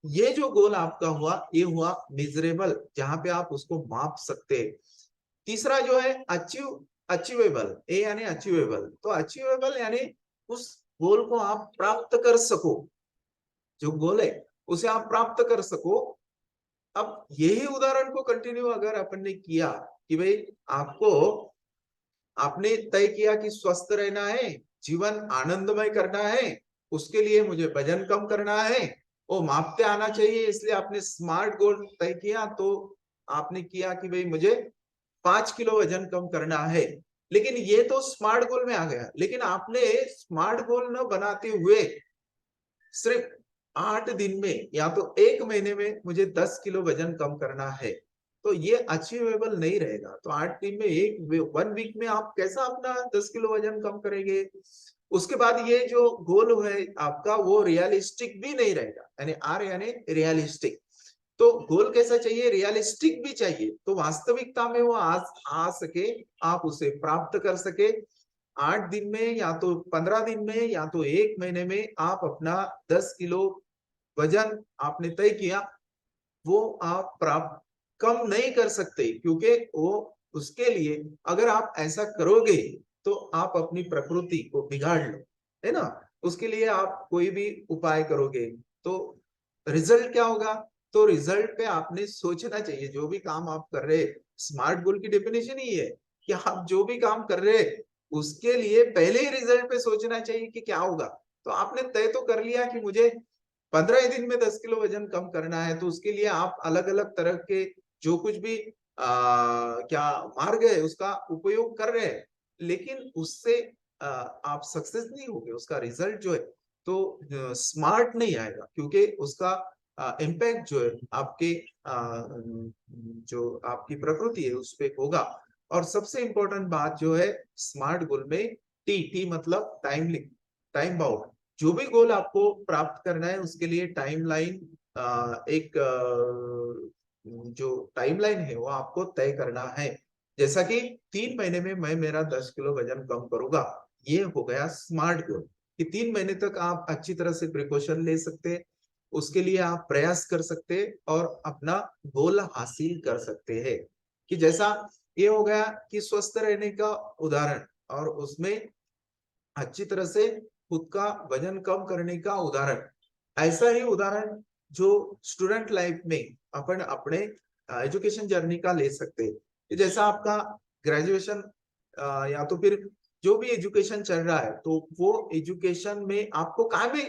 ये जो गोल आपका हुआ, ये हुआ मिजरेबल, जहां पे आप उसको माप सकते हैं। तीसरा जो है अचीवेबल, ए यानी अचीवेबल। तो अचीवेबल यानी उस गोल को आप प्राप्त कर सको, जो गोल है उसे आप प्राप्त कर सको। अब यही उदाहरण को कंटिन्यू अगर अपन ने किया कि भाई आपको, आपने तय किया कि स्वस्थ रहना है, जीवन आनंदमय करना है, उसके लिए मुझे वजन कम करना है, वो मापते आना चाहिए, इसलिए आपने स्मार्ट गोल तय किया। तो आपने किया कि भाई मुझे 5 किलो वजन कम करना है। लेकिन ये तो स्मार्ट गोल में आ गया, लेकिन आपने स्मार्ट गोल न बनाते हुए सिर्फ 8 दिन में या तो 1 महीने में मुझे 10 किलो वजन कम करना है, तो ये अचीवेबल नहीं रहेगा। तो 8 दिन में, 1 वीक में आप कैसा अपना 10 किलो वजन कम करेंगे? उसके बाद ये जो गोल है आपका, वो रियलिस्टिक भी नहीं रहेगा, यानी आर यानी रियलिस्टिक। तो गोल कैसा चाहिए? रियलिस्टिक भी चाहिए, तो वास्तविकता में वो आ सके, आप उसे प्राप्त कर सके। 8 दिन में या तो 15 दिन में या तो 1 महीने में आप अपना 10 किलो वजन आपने तय किया, वो आप प्राप्त कम नहीं कर सकते, क्योंकि वो, उसके लिए अगर आप ऐसा करोगे तो आप अपनी प्रकृति को बिगाड़ लो, है ना। उसके लिए आप कोई भी उपाय करोगे तो रिजल्ट क्या होगा? तो रिजल्ट पे आपने सोचना चाहिए, जो भी काम आप कर रहे। स्मार्ट गोल की डेफिनेशन ही है कि आप जो भी काम कर रहे उसके लिए पहले ही रिजल्ट पे सोचना चाहिए कि क्या होगा। तो आपने तय तो कर लिया कि मुझे 15 दिन में 10 किलो वजन कम करना है, तो उसके लिए आप अलग अलग तरह के जो कुछ भी क्या मार्ग है उसका उपयोग कर रहे हैं, लेकिन उससे आप सक्सेस नहीं होगे, उसका रिजल्ट जो है तो स्मार्ट नहीं आएगा, क्योंकि उसका इम्पैक्ट जो है आपके जो आपकी प्रकृति है उस पे होगा। और सबसे इंपॉर्टेंट बात जो है स्मार्ट गोल में, टी टी मतलब टाइम, टाइम बाउंड। जो भी गोल आपको प्राप्त करना है उसके लिए टाइमलाइन, एक जो टाइमलाइन है वो आपको तय करना है। जैसा कि 3 महीने में मैं मेरा 10 किलो वजन कम करूंगा, ये हो गया स्मार्ट गोल। कि 3 महीने तक आप अच्छी तरह से प्रिकॉशन ले सकते हैं, उसके लिए आप प्रयास कर सकते हैं और अपना गोल हासिल कर सकते हैं। कि जैसा ये हो गया कि स्वस्थ रहने का उदाहरण, और उसमें अच्छी तरह से खुद का वजन कम करने का उदाहरण। ऐसा ही उदाहरण जो स्टूडेंट लाइफ में अपन अपने एजुकेशन जर्नी का ले सकते हैं। जैसा आपका ग्रेजुएशन या तो फिर जो भी एजुकेशन चल रहा है, तो वो एजुकेशन में आपको कहाँ में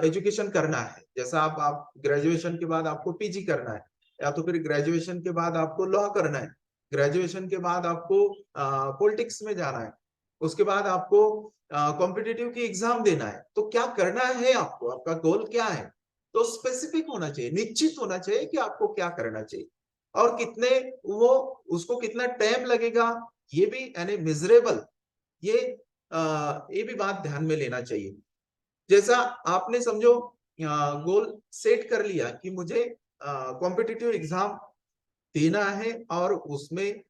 एजुकेशन करना है। जैसा आप ग्रेजुएशन के बाद आपको पीजी करना है, या तो फिर ग्रेजुएशन के बाद आपको लॉ करना है, ग्रेजुएशन के बाद आपको पॉलिटिक्स में जाना है, उसके बाद आपको कॉम्पिटिटिव की एग्जाम देना है। तो क्या करना है आपको, आपका गोल क्या है? तो स्पेसिफिक होना चाहिए, निश्चित होना चाहिए कि आपको क्या करना चाहिए, और कितने वो, उसको कितना टाइम लगेगा, ये भी यानी मिजरेबल, ये ये भी बात ध्यान में लेना चाहिए। जैसा आपने समझो गोल सेट कर लिया कि मुझे कॉम्पिटिटिव एग्जाम देना है और उसमें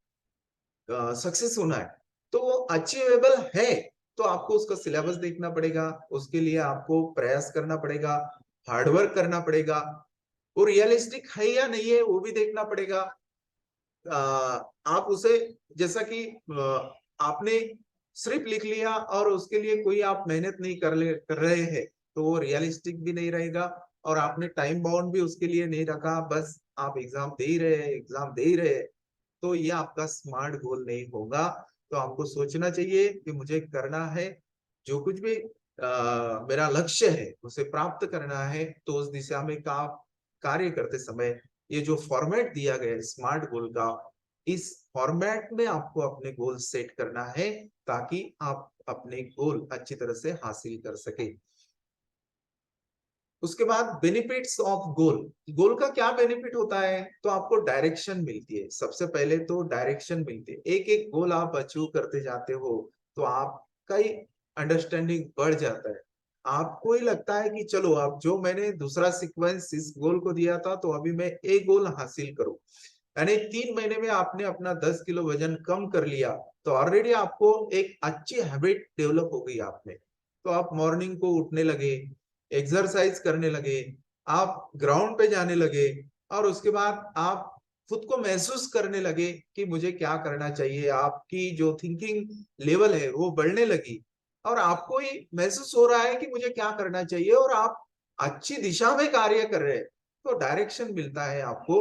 सक्सेस होना है, तो वो अचीवेबल है। तो आपको उसका सिलेबस देखना पड़ेगा, उसके लिए आपको प्रयास करना पड़ेगा, हार्डवर्क करना पड़ेगा। वो रियलिस्टिक है या नहीं है वो भी देखना पड़ेगा। आप उसे, जैसा कि आपने सिर्फ लिख लिया और उसके लिए कोई आप मेहनत नहीं कर रहे हैं, तो वो रियलिस्टिक भी नहीं रहेगा। और आपने टाइम बाउंड भी उसके लिए नहीं रखा, बस आप एग्जाम दे ही रहे हैं, एग्जाम दे ही रहे हैं, तो ये आपका स्मार्ट गोल नहीं होगा। तो आपको सोचना चाहिए कि मुझे करना है, जो कुछ भी मेरा लक्ष्य है उसे प्राप्त करना है, तो उस दिशा में कार्य करते समय ये जो फॉर्मेट दिया गया है स्मार्ट गोल का, इस फॉर्मेट में आपको अपने गोल सेट करना है ताकि आप अपने गोल अच्छी तरह से हासिल कर सके। उसके बाद बेनिफिट्स ऑफ गोल। गोल का क्या बेनिफिट होता है? तो आपको डायरेक्शन मिलती है। सबसे पहले तो डायरेक्शन मिलती है। एक एक गोल आप अचीव करते जाते हो तो आपका ही अंडरस्टैंडिंग बढ़ जाता है। आपको ही लगता है कि चलो अब जो मैंने दूसरा सीक्वेंस इस गोल को दिया था तो अभी मैं एक गोल हासिल करूं। यानी 3 महीने में आपने अपना 10 किलो वजन कम कर लिया तो ऑलरेडी आपको एक अच्छी हैबिट डेवलप हो गई आप में। तो आप मॉर्निंग को उठने लगे, एक्सरसाइज करने लगे, आप ग्राउंड पे जाने लगे और उसके बाद आप खुद को महसूस करने लगे कि मुझे क्या करना चाहिए। आपकी जो थिंकिंग लेवल है वो बढ़ने लगी और आपको ही महसूस हो रहा है कि मुझे क्या करना चाहिए और आप अच्छी दिशा में कार्य कर रहे हैं। तो डायरेक्शन मिलता है आपको,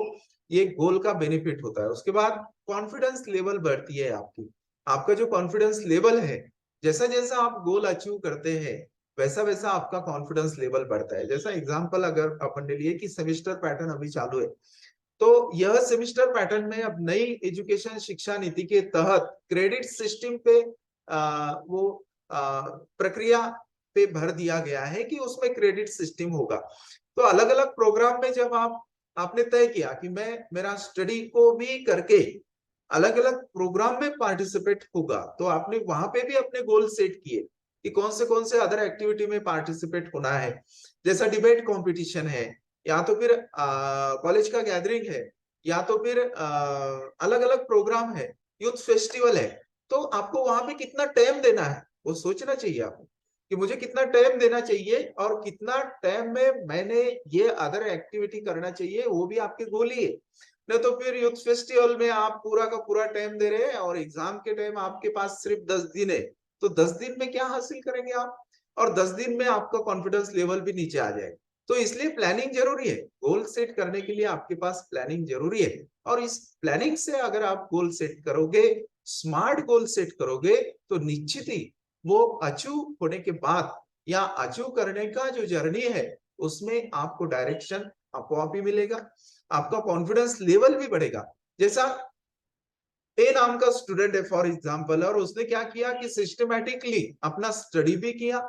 ये गोल का बेनिफिट होता है। उसके बाद कॉन्फिडेंस लेवल बढ़ती है आपकी। आपका जो कॉन्फिडेंस लेवल है, जैसा जैसा आप गोल अचीव करते हैं वैसा वैसा आपका कॉन्फिडेंस लेवल बढ़ता है। जैसा एग्जांपल अगर अपन ने लिए कि सेमेस्टर पैटर्न अभी चालू है, तो यह सेमेस्टर पैटर्न में अब नई एजुकेशन शिक्षा नीति के तहत क्रेडिट सिस्टम पे वो प्रक्रिया पे भर दिया गया है कि उसमें क्रेडिट सिस्टम होगा। तो अलग अलग प्रोग्राम में जब आपने तय किया कि मैं मेरा स्टडी को भी करके अलग अलग प्रोग्राम में पार्टिसिपेट होगा, तो आपने वहां पे भी अपने गोल सेट किए कि कौन से अदर एक्टिविटी में पार्टिसिपेट होना है। जैसा डिबेट कंपटीशन है, या तो फिर कॉलेज का गैदरिंग है, या तो फिर अलग अलग प्रोग्राम है, यूथ फेस्टिवल है। तो आपको वहां पे कितना टाइम देना है वो सोचना चाहिए आपको कि मुझे कितना टाइम देना चाहिए और कितना टाइम में मैंने ये अदर एक्टिविटी करना चाहिए, वो भी आपके गोल ही है। नहीं तो फिर यूथ फेस्टिवल में आप पूरा का पूरा टाइम दे रहे हैं और एग्जाम के टाइम आपके पास सिर्फ 10 दिन है, तो 10 दिन में क्या हासिल करेंगे आप? और 10 दिन में आपका कॉन्फिडेंस लेवल भी नीचे आ जाएगा। तो इसलिए प्लानिंग जरूरी है। गोल सेट करने के लिए आपके पास प्लानिंग जरूरी है और इस प्लानिंग से अगर आप गोल सेट करोगे, स्मार्ट गोल सेट करोगे, तो निश्चित ही वो अचीव होने के बाद या अचीव करने का जो जर्नी है उसमें आपको डायरेक्शन आपको आप ही मिलेगा, आपका कॉन्फिडेंस लेवल भी बढ़ेगा। जैसा ए नाम का स्टूडेंट है फॉर एग्जांपल, और उसने क्या किया कि सिस्टमैटिकली अपना स्टडी भी किया,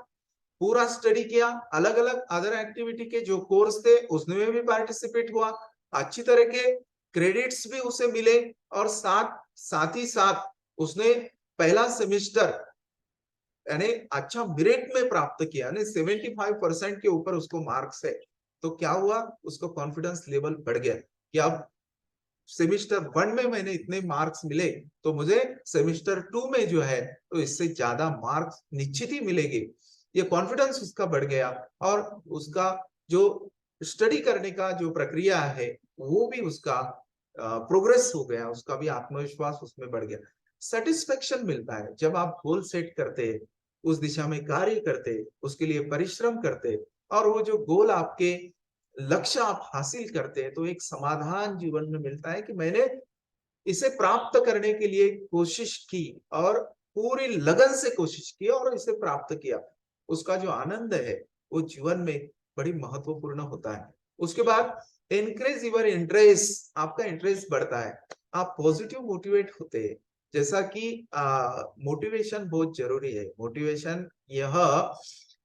पूरा स्टडी किया, अलग अलग अदर एक्टिविटी के जो कोर्स थे उसमें भी पार्टिसिपेट हुआ, अच्छी तरह के क्रेडिट्स भी उसे मिले और साथ साथ ही साथ उसने पहला सेमेस्टर यानी अच्छा मेरिट में प्राप्त किया, यानी 75% के ऊपर उसको मार्क्स है। तो क्या हुआ, उसको कॉन्फिडेंस लेवल बढ़ गया कि अब सेमेस्टर 1 में मैंने इतने मार्क्स मिले तो मुझे सेमेस्टर 2 में जो है तो इससे ज्यादा मार्क्स निश्चित ही मिलेंगे। ये कॉन्फिडेंस उसका बढ़ गया और उसका जो स्टडी करने का जो प्रक्रिया है वो भी उसका प्रोग्रेस हो गया, उसका भी आत्मविश्वास उसमें बढ़ गया। सेटिस्फेक्शन मिलता है जब आप गोल सेट करते, उस दिशा में कार्य करते, उसके लिए परिश्रम करते और वो जो गोल आपके लक्ष्य आप हासिल करते हैं, तो एक समाधान जीवन में मिलता है कि मैंने इसे प्राप्त करने के लिए कोशिश की और पूरी लगन से कोशिश की और इसे प्राप्त किया। उसका जो आनंद है वो जीवन में बड़ी महत्वपूर्ण होता है। उसके बाद इनक्रीज योर इंटरेस्ट, आपका इंटरेस्ट बढ़ता है, आप पॉजिटिव मोटिवेट होते हैं। जैसा कि मोटिवेशन बहुत जरूरी है। मोटिवेशन यह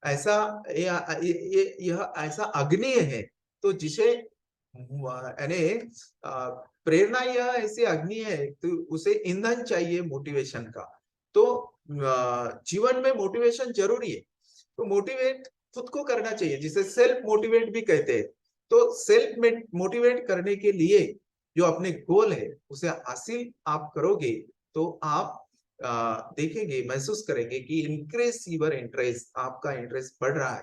ऐसा यह ऐसा अग्नि है तो जिसे यानी प्रेरणा यह ऐसी अग्नि है तो उसे ईंधन चाहिए मोटिवेशन का। तो जीवन में मोटिवेशन जरूरी है। तो मोटिवेट खुद को करना चाहिए, जिसे सेल्फ मोटिवेट भी कहते हैं। तो सेल्फ मोटिवेट करने के लिए जो अपने गोल है उसे हासिल आप करोगे तो आप देखेंगे, महसूस करेंगे कि इंक्रीज यूर इंटरेस्ट, आपका इंटरेस्ट बढ़ रहा है।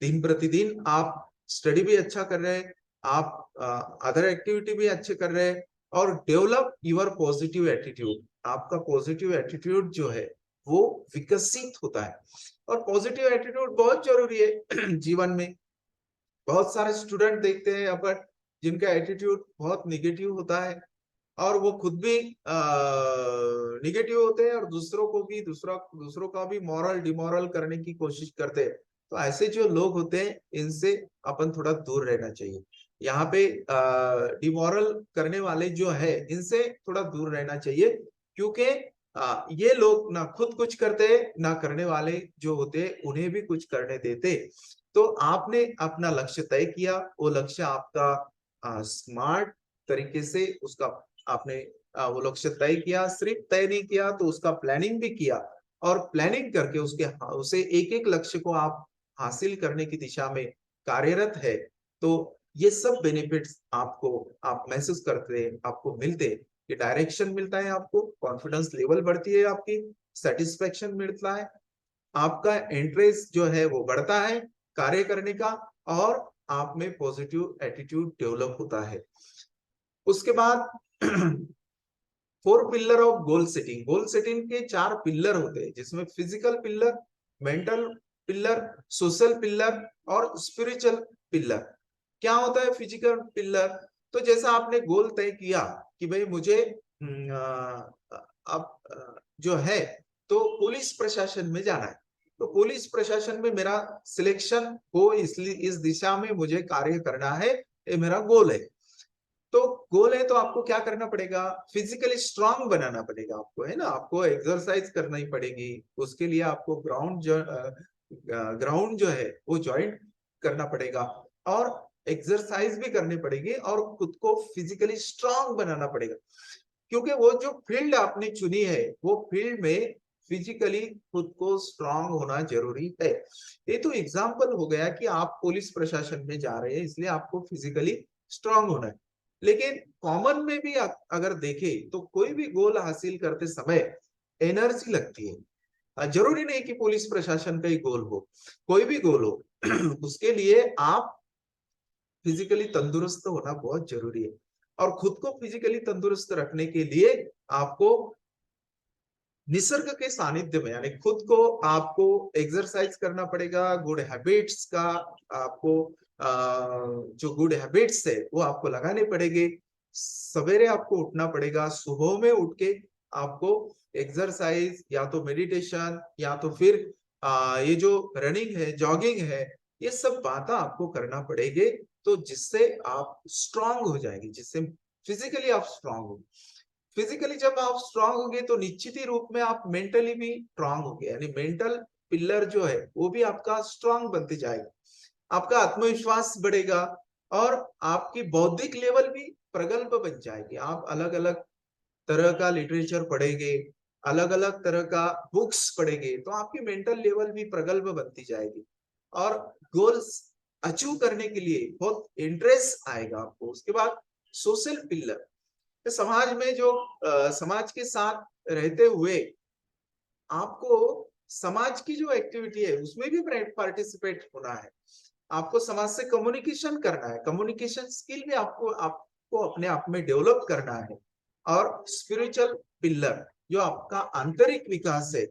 दिन प्रतिदिन आप स्टडी भी अच्छा कर रहे हैं, आप अदर एक्टिविटी भी अच्छे कर रहे हैं और डेवलप यूर पॉजिटिव एटीट्यूड, आपका पॉजिटिव एटीट्यूड जो है वो विकसित होता है। और पॉजिटिव एटीट्यूड बहुत जरूरी है जीवन में। बहुत सारे स्टूडेंट देखते हैं अपन जिनका एटीट्यूड बहुत निगेटिव होता है और वो खुद भी निगेटिव होते हैं और दूसरों का भी मॉरल डिमोरल करने की कोशिश करते हैं। तो ऐसे जो लोग होते हैं इनसे अपन थोड़ा दूर रहना चाहिए। यहाँ पे डिमोरल करने वाले जो है इनसे थोड़ा दूर रहना चाहिए, क्योंकि ये लोग ना खुद कुछ करते ना करने वाले जो होते उन्हें भी कुछ करने देते। तो आपने अपना लक्ष्य तय किया, वो लक्ष्य आपका स्मार्ट तरीके से उसका आपने वो लक्ष्य तय किया, सिर्फ तय नहीं किया तो उसका प्लानिंग भी किया, और प्लानिंग करके उसे एक एक लक्ष्य को आप हासिल करने की दिशा में कार्यरत है। तो ये सब बेनिफिट्स आपको आप महसूस करते हैं, आपको मिलते हैं। ये डायरेक्शन मिलता है, आपको कॉन्फिडेंस लेवल बढ़ती है, आपकी सेटिस्फेक्शन मिलता है, आपका इंटरेस्ट जो है वो बढ़ता है कार्य करने का, और आप में पॉजिटिव एटीट्यूड डेवलप होता है। उसके बाद four pillar of goal setting. Goal setting के 4 पिलर होते हैं, जिसमें physical pillar, mental pillar, social pillar और स्पिरिचुअल पिलर। क्या होता है फिजिकल पिलर? तो जैसा आपने गोल तय किया कि भाई मुझे अब जो है तो पुलिस प्रशासन में जाना है, तो पुलिस प्रशासन में मेरा सिलेक्शन हो, इसलिए इस दिशा में मुझे कार्य करना है, ये मेरा गोल है। तो गोल है तो आपको क्या करना पड़ेगा? फिजिकली स्ट्रांग बनाना पड़ेगा आपको, है ना, आपको एक्सरसाइज करना ही पड़ेगी। उसके लिए आपको ग्राउंड जो है वो ज्वाइन करना पड़ेगा, और एक्सरसाइज भी करनी पड़ेगी, और खुद को फिजिकली स्ट्रांग बनाना पड़ेगा, क्योंकि वो जो फील्ड आपने चुनी है वो फील्ड में फिजिकली खुद को स्ट्रांग होना जरूरी है। ये तो एग्जाम्पल हो गया कि आप पुलिस प्रशासन में जा रहे हैं, इसलिए आपको फिजिकली स्ट्रांग होना है। लेकिन कॉमन में भी अगर देखें तो कोई भी गोल हासिल करते समय एनर्जी लगती है। जरूरी नहीं कि पुलिस प्रशासन का ही गोल हो, कोई भी गोल हो उसके लिए आप फिजिकली तंदुरुस्त होना बहुत जरूरी है। और खुद को फिजिकली तंदुरुस्त रखने के लिए आपको निसर्ग के सानिध्य में, यानी खुद को आपको एक्सरसाइज करना पड़ेगा, गुड हैबिट्स का आपको जो गुड हैबिट्स है वो आपको लगाने पड़ेंगे। सवेरे आपको उठना पड़ेगा, सुबह में उठ के आपको एक्सरसाइज या तो मेडिटेशन या तो फिर ये जो रनिंग है, जॉगिंग है, ये सब बातें आपको करना पड़ेगी, तो जिससे आप स्ट्रांग हो जाएंगे, जिससे फिजिकली आप स्ट्रांग हो। फिजिकली जब आप स्ट्रांग होंगे तो निश्चित ही रूप में आप मेंटली भी स्ट्रांग होंगे, यानी मेंटल पिलर जो है वो भी आपका स्ट्रांग बनते जाएगा, आपका आत्मविश्वास बढ़ेगा, और आपकी बौद्धिक लेवल भी प्रगल्भ बन जाएगी। आप अलग अलग तरह का लिटरेचर पढ़ेंगे, अलग अलग तरह का बुक्स पढ़ेंगे, तो आपकी मेंटल लेवल भी प्रगल्भ बनती जाएगी, और गोल्स अचीव करने के लिए बहुत इंटरेस्ट आएगा आपको। उसके बाद सोशल पिलर, समाज में जो समाज के साथ रहते हुए आपको समाज की जो एक्टिविटी है उसमें भी पार्टिसिपेट होना है, आपको समाज से कम्युनिकेशन करना है, कम्युनिकेशन स्किल भी आपको अपने आप में डेवलप करना है। और स्पिरिचुअल पिलर जो आपका आंतरिक विकास है,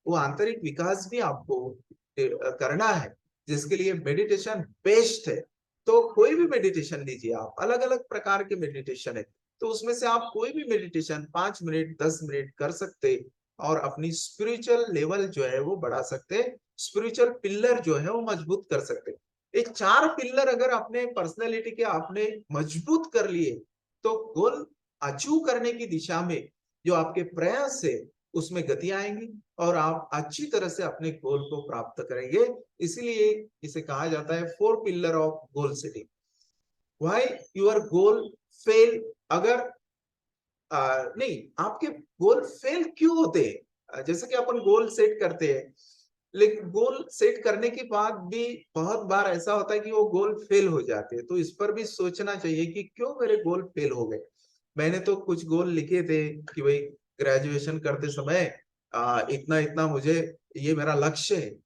वो आंतरिक विकास भी आपको करना है, जिसके लिए मेडिटेशन बेस्ट है। तो कोई भी मेडिटेशन लीजिए आप, अलग अलग प्रकार के मेडिटेशन है, तो उसमें से आप कोई भी मेडिटेशन 5 मिनट 10 मिनट कर सकते, और अपनी स्पिरिचुअल लेवल जो है वो बढ़ा सकते, स्पिरिचुअल पिलर जो है वो मजबूत कर सकते। ये 4 पिलर अगर अपने पर्सनैलिटी के आपने मजबूत कर लिए, तो गोल अचीव करने की दिशा में जो आपके प्रयास है उसमें गति आएंगी, और आप अच्छी तरह से अपने गोल को प्राप्त करेंगे। इसीलिए इसे कहा जाता है 4 pillar of goal setting. Why your goal fail? अगर नहीं, आपके गोल फेल क्यों होते हैं? जैसे कि अपन गोल सेट करते हैं, लेकिन गोल सेट करने के बाद भी बहुत बार ऐसा होता है कि वो गोल फेल हो जाते हैं, तो इस पर भी सोचना चाहिए कि क्यों मेरे गोल फेल हो गए। मैंने तो कुछ गोल लिखे थे कि भाई ग्रेजुएशन करते समय इतना इतना मुझे, ये मेरा लक्ष्य है,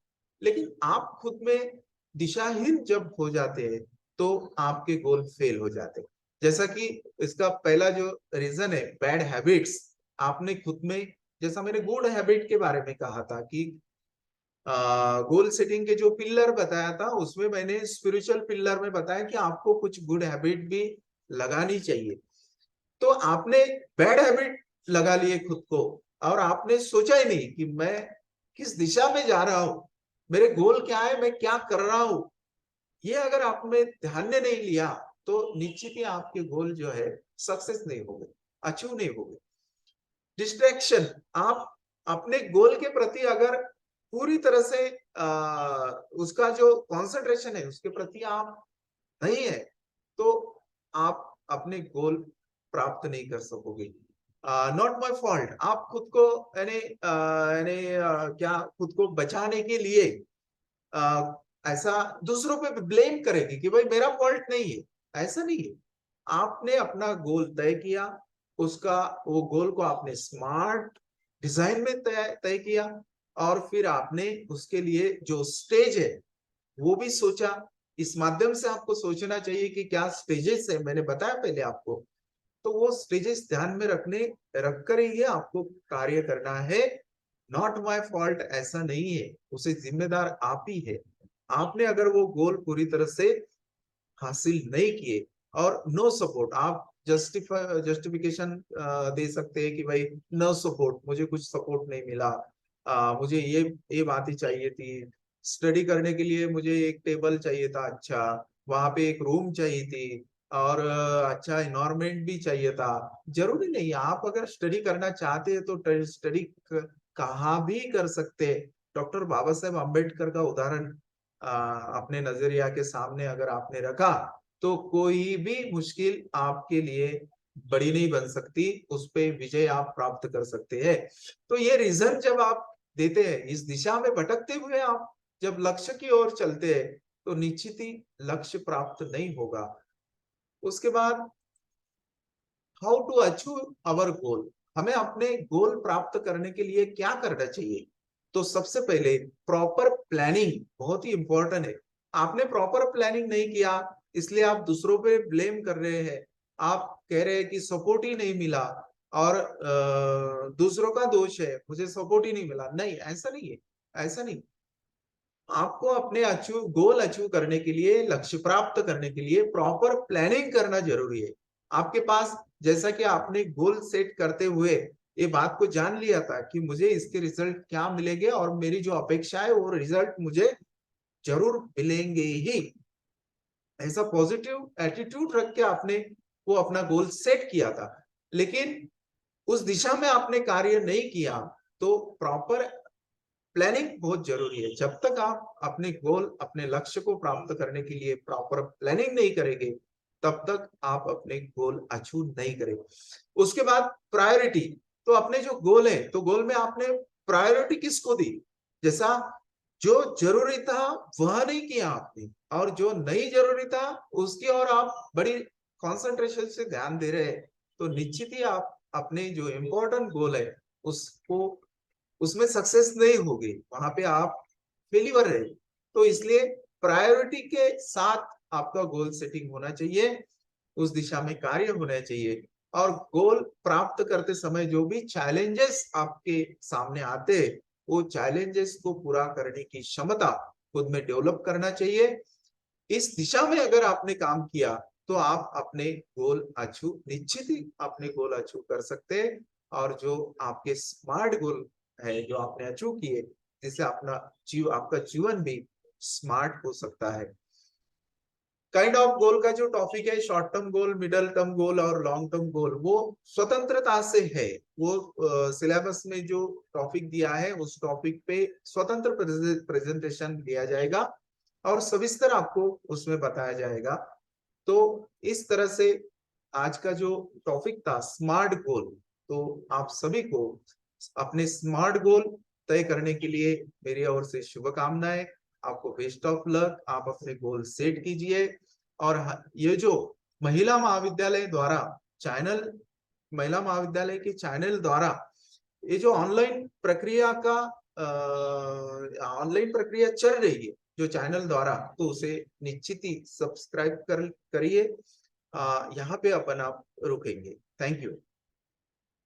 लेकिन आप खुद में दिशाहीन जब हो जाते हैं तो आपके गोल फेल हो जाते हैं। जैसा कि इसका पहला जो रीजन है बैड हैबिट्स, आपने खुद में, जैसा मैंने गुड हैबिट के बारे में कहा था कि गोल सेटिंग के जो पिलर बताया था उसमें मैंने स्पिरिचुअल पिलर में बताया कि आपको कुछ गुड हैबिट भी लगानी चाहिए। तो आपने बैड हैबिट लगा लिए खुद को, और आपने सोचा ही नहीं कि मैं किस दिशा में जा रहा हूं, मेरे गोल क्या है, मैं क्या कर रहा हूं। ये अगर आपने ध्यान में नहीं लिया तो निश्चित ही आपके गोल जो है सक्सेस नहीं होंगे, अचीव नहीं होंगे। डिस्ट्रैक्शन, आप अपने गोल के प्रति अगर पूरी तरह से उसका जो कंसंट्रेशन है उसके प्रति आप नहीं है, तो आप अपने गोल प्राप्त नहीं कर सकोगे। नॉट माय फॉल्ट, आप खुद को क्या खुद को बचाने के लिए ऐसा दूसरों पे ब्लेम करेंगे कि भाई मेरा फॉल्ट नहीं है, ऐसा नहीं है। आपने अपना गोल तय किया, उसका वो गोल को आपने स्मार्ट डिजाइन में तय तय किया, और फिर आपने उसके लिए जो स्टेज है वो भी सोचा। इस माध्यम से आपको सोचना चाहिए कि क्या स्टेजेस है, मैंने बताया पहले आपको, तो वो स्टेजेस ध्यान में रखकर ही आपको कार्य करना है। नॉट माय फॉल्ट ऐसा नहीं है, उसे जिम्मेदार आप ही है। आपने अगर वो गोल पूरी तरह से हासिल नहीं किए, और नो सपोर्ट, आप जस्टिफिकेशन दे सकते हैं कि भाई नो सपोर्ट, मुझे कुछ सपोर्ट नहीं मिला, मुझे ये बात ही चाहिए थी, स्टडी करने के लिए मुझे एक टेबल चाहिए था, अच्छा वहां पे एक रूम चाहिए थी, और अच्छा इन्वायरमेंट भी चाहिए था। जरूरी नहीं, आप अगर स्टडी करना चाहते हैं तो स्टडी कहाँ भी कर सकते हैं। डॉक्टर बाबा साहेब अम्बेडकर का उदाहरण अपने नजरिया के सामने अगर आपने रखा, तो कोई भी मुश्किल आपके लिए बड़ी नहीं बन सकती, उस पे विजय आप प्राप्त कर सकते हैं। तो ये रीजन जब आप देते हैं, इस दिशा में भटकते हुए आप जब लक्ष्य की ओर चलते हैं, तो निश्चित ही लक्ष्य प्राप्त नहीं होगा। उसके बाद हाउ टू अचीव अवर गोल, हमें अपने गोल प्राप्त करने के लिए क्या करना चाहिए? तो सबसे पहले प्रॉपर प्लानिंग बहुत ही इंपॉर्टेंट है। आपने प्रॉपर प्लानिंग नहीं किया, इसलिए आप दूसरों पे ब्लेम कर रहे हैं। आप कह रहे हैं कि सपोर्ट ही नहीं मिला, और दूसरों का दोष है, मुझे सपोर्ट ही नहीं मिला। नहीं, ऐसा नहीं है, ऐसा नहीं। आपको अपने गोल अचीव करने के लिए, लक्ष्य प्राप्त करने के लिए प्रॉपर प्लानिंग करना जरूरी है। आपके पास, जैसा कि आपने गोल सेट करते हुए ये बात को जान लिया था कि मुझे इसके रिजल्ट क्या मिलेंगे, और मेरी जो अपेक्षा है वो रिजल्ट मुझे जरूर मिलेंगे ही, ऐसा पॉजिटिव एटीट्यूड रख के आपने वो अपना गोल सेट किया था, लेकिन उस दिशा में आपने कार्य नहीं किया, तो प्रॉपर प्लानिंग बहुत जरूरी है। जब तक आप अपने गोल, अपने लक्ष्य को प्राप्त करने के लिए प्रॉपर प्लानिंग नहीं करेंगे, तब तक आप अपने गोल अचीव नहीं करेंगे। उसके बाद प्रायोरिटी, तो अपने जो गोल है, तो गोल में आपने प्रायोरिटी किसको दी? जैसा जो जरूरी था वह नहीं किया आपने, और जो नहीं जरूरी था उसकी ओर आप बड़ी कंसंट्रेशन से ध्यान दे रहे हैं, तो निश्चित ही आप अपने जो इम्पोर्टेंट गोल है उसको, उसमें सक्सेस नहीं होगी, वहां पे आप फेलियर है। तो इसलिए प्रायोरिटी के साथ आपका गोल सेटिंग होना चाहिए, उस दिशा में कार्य होना चाहिए। और गोल प्राप्त करते समय जो भी चैलेंजेस आपके सामने आते हैं, वो चैलेंजेस को पूरा करने की क्षमता खुद में डेवलप करना चाहिए। इस दिशा में अगर आपने काम किया, तो आप अपने गोल अचीव, निश्चित ही अपने गोल अचीव कर सकते हैं। और जो आपके स्मार्ट गोल है जो आपने अचीव किए, जिससे आपका जीवन भी स्मार्ट हो सकता है। काइंड ऑफ गोल का जो टॉपिक है, short term goal, middle term goal और लॉन्ग टर्म गोल, वो स्वतंत्रता से है। वो सिलेबस में जो टॉपिक दिया है उस टॉपिक पे स्वतंत्र प्रेजेंटेशन दिया जाएगा, और सविस्तर आपको उसमें बताया जाएगा। तो इस तरह से आज का जो टॉपिक था स्मार्ट गोल, तो आप सभी को अपने स्मार्ट गोल तय करने के लिए मेरी ओर से शुभकामनाएं। आपको बेस्ट ऑफ लक, आप अपने गोल सेट कीजिए। और ये जो महिला महाविद्यालय द्वारा चैनल, महिला महाविद्यालय के चैनल द्वारा ये जो ऑनलाइन प्रक्रिया चल रही है जो चैनल द्वारा, तो उसे निश्चित ही सब्सक्राइब करिए। यहाँ पे अपन आप रुकेंगे। Thank you.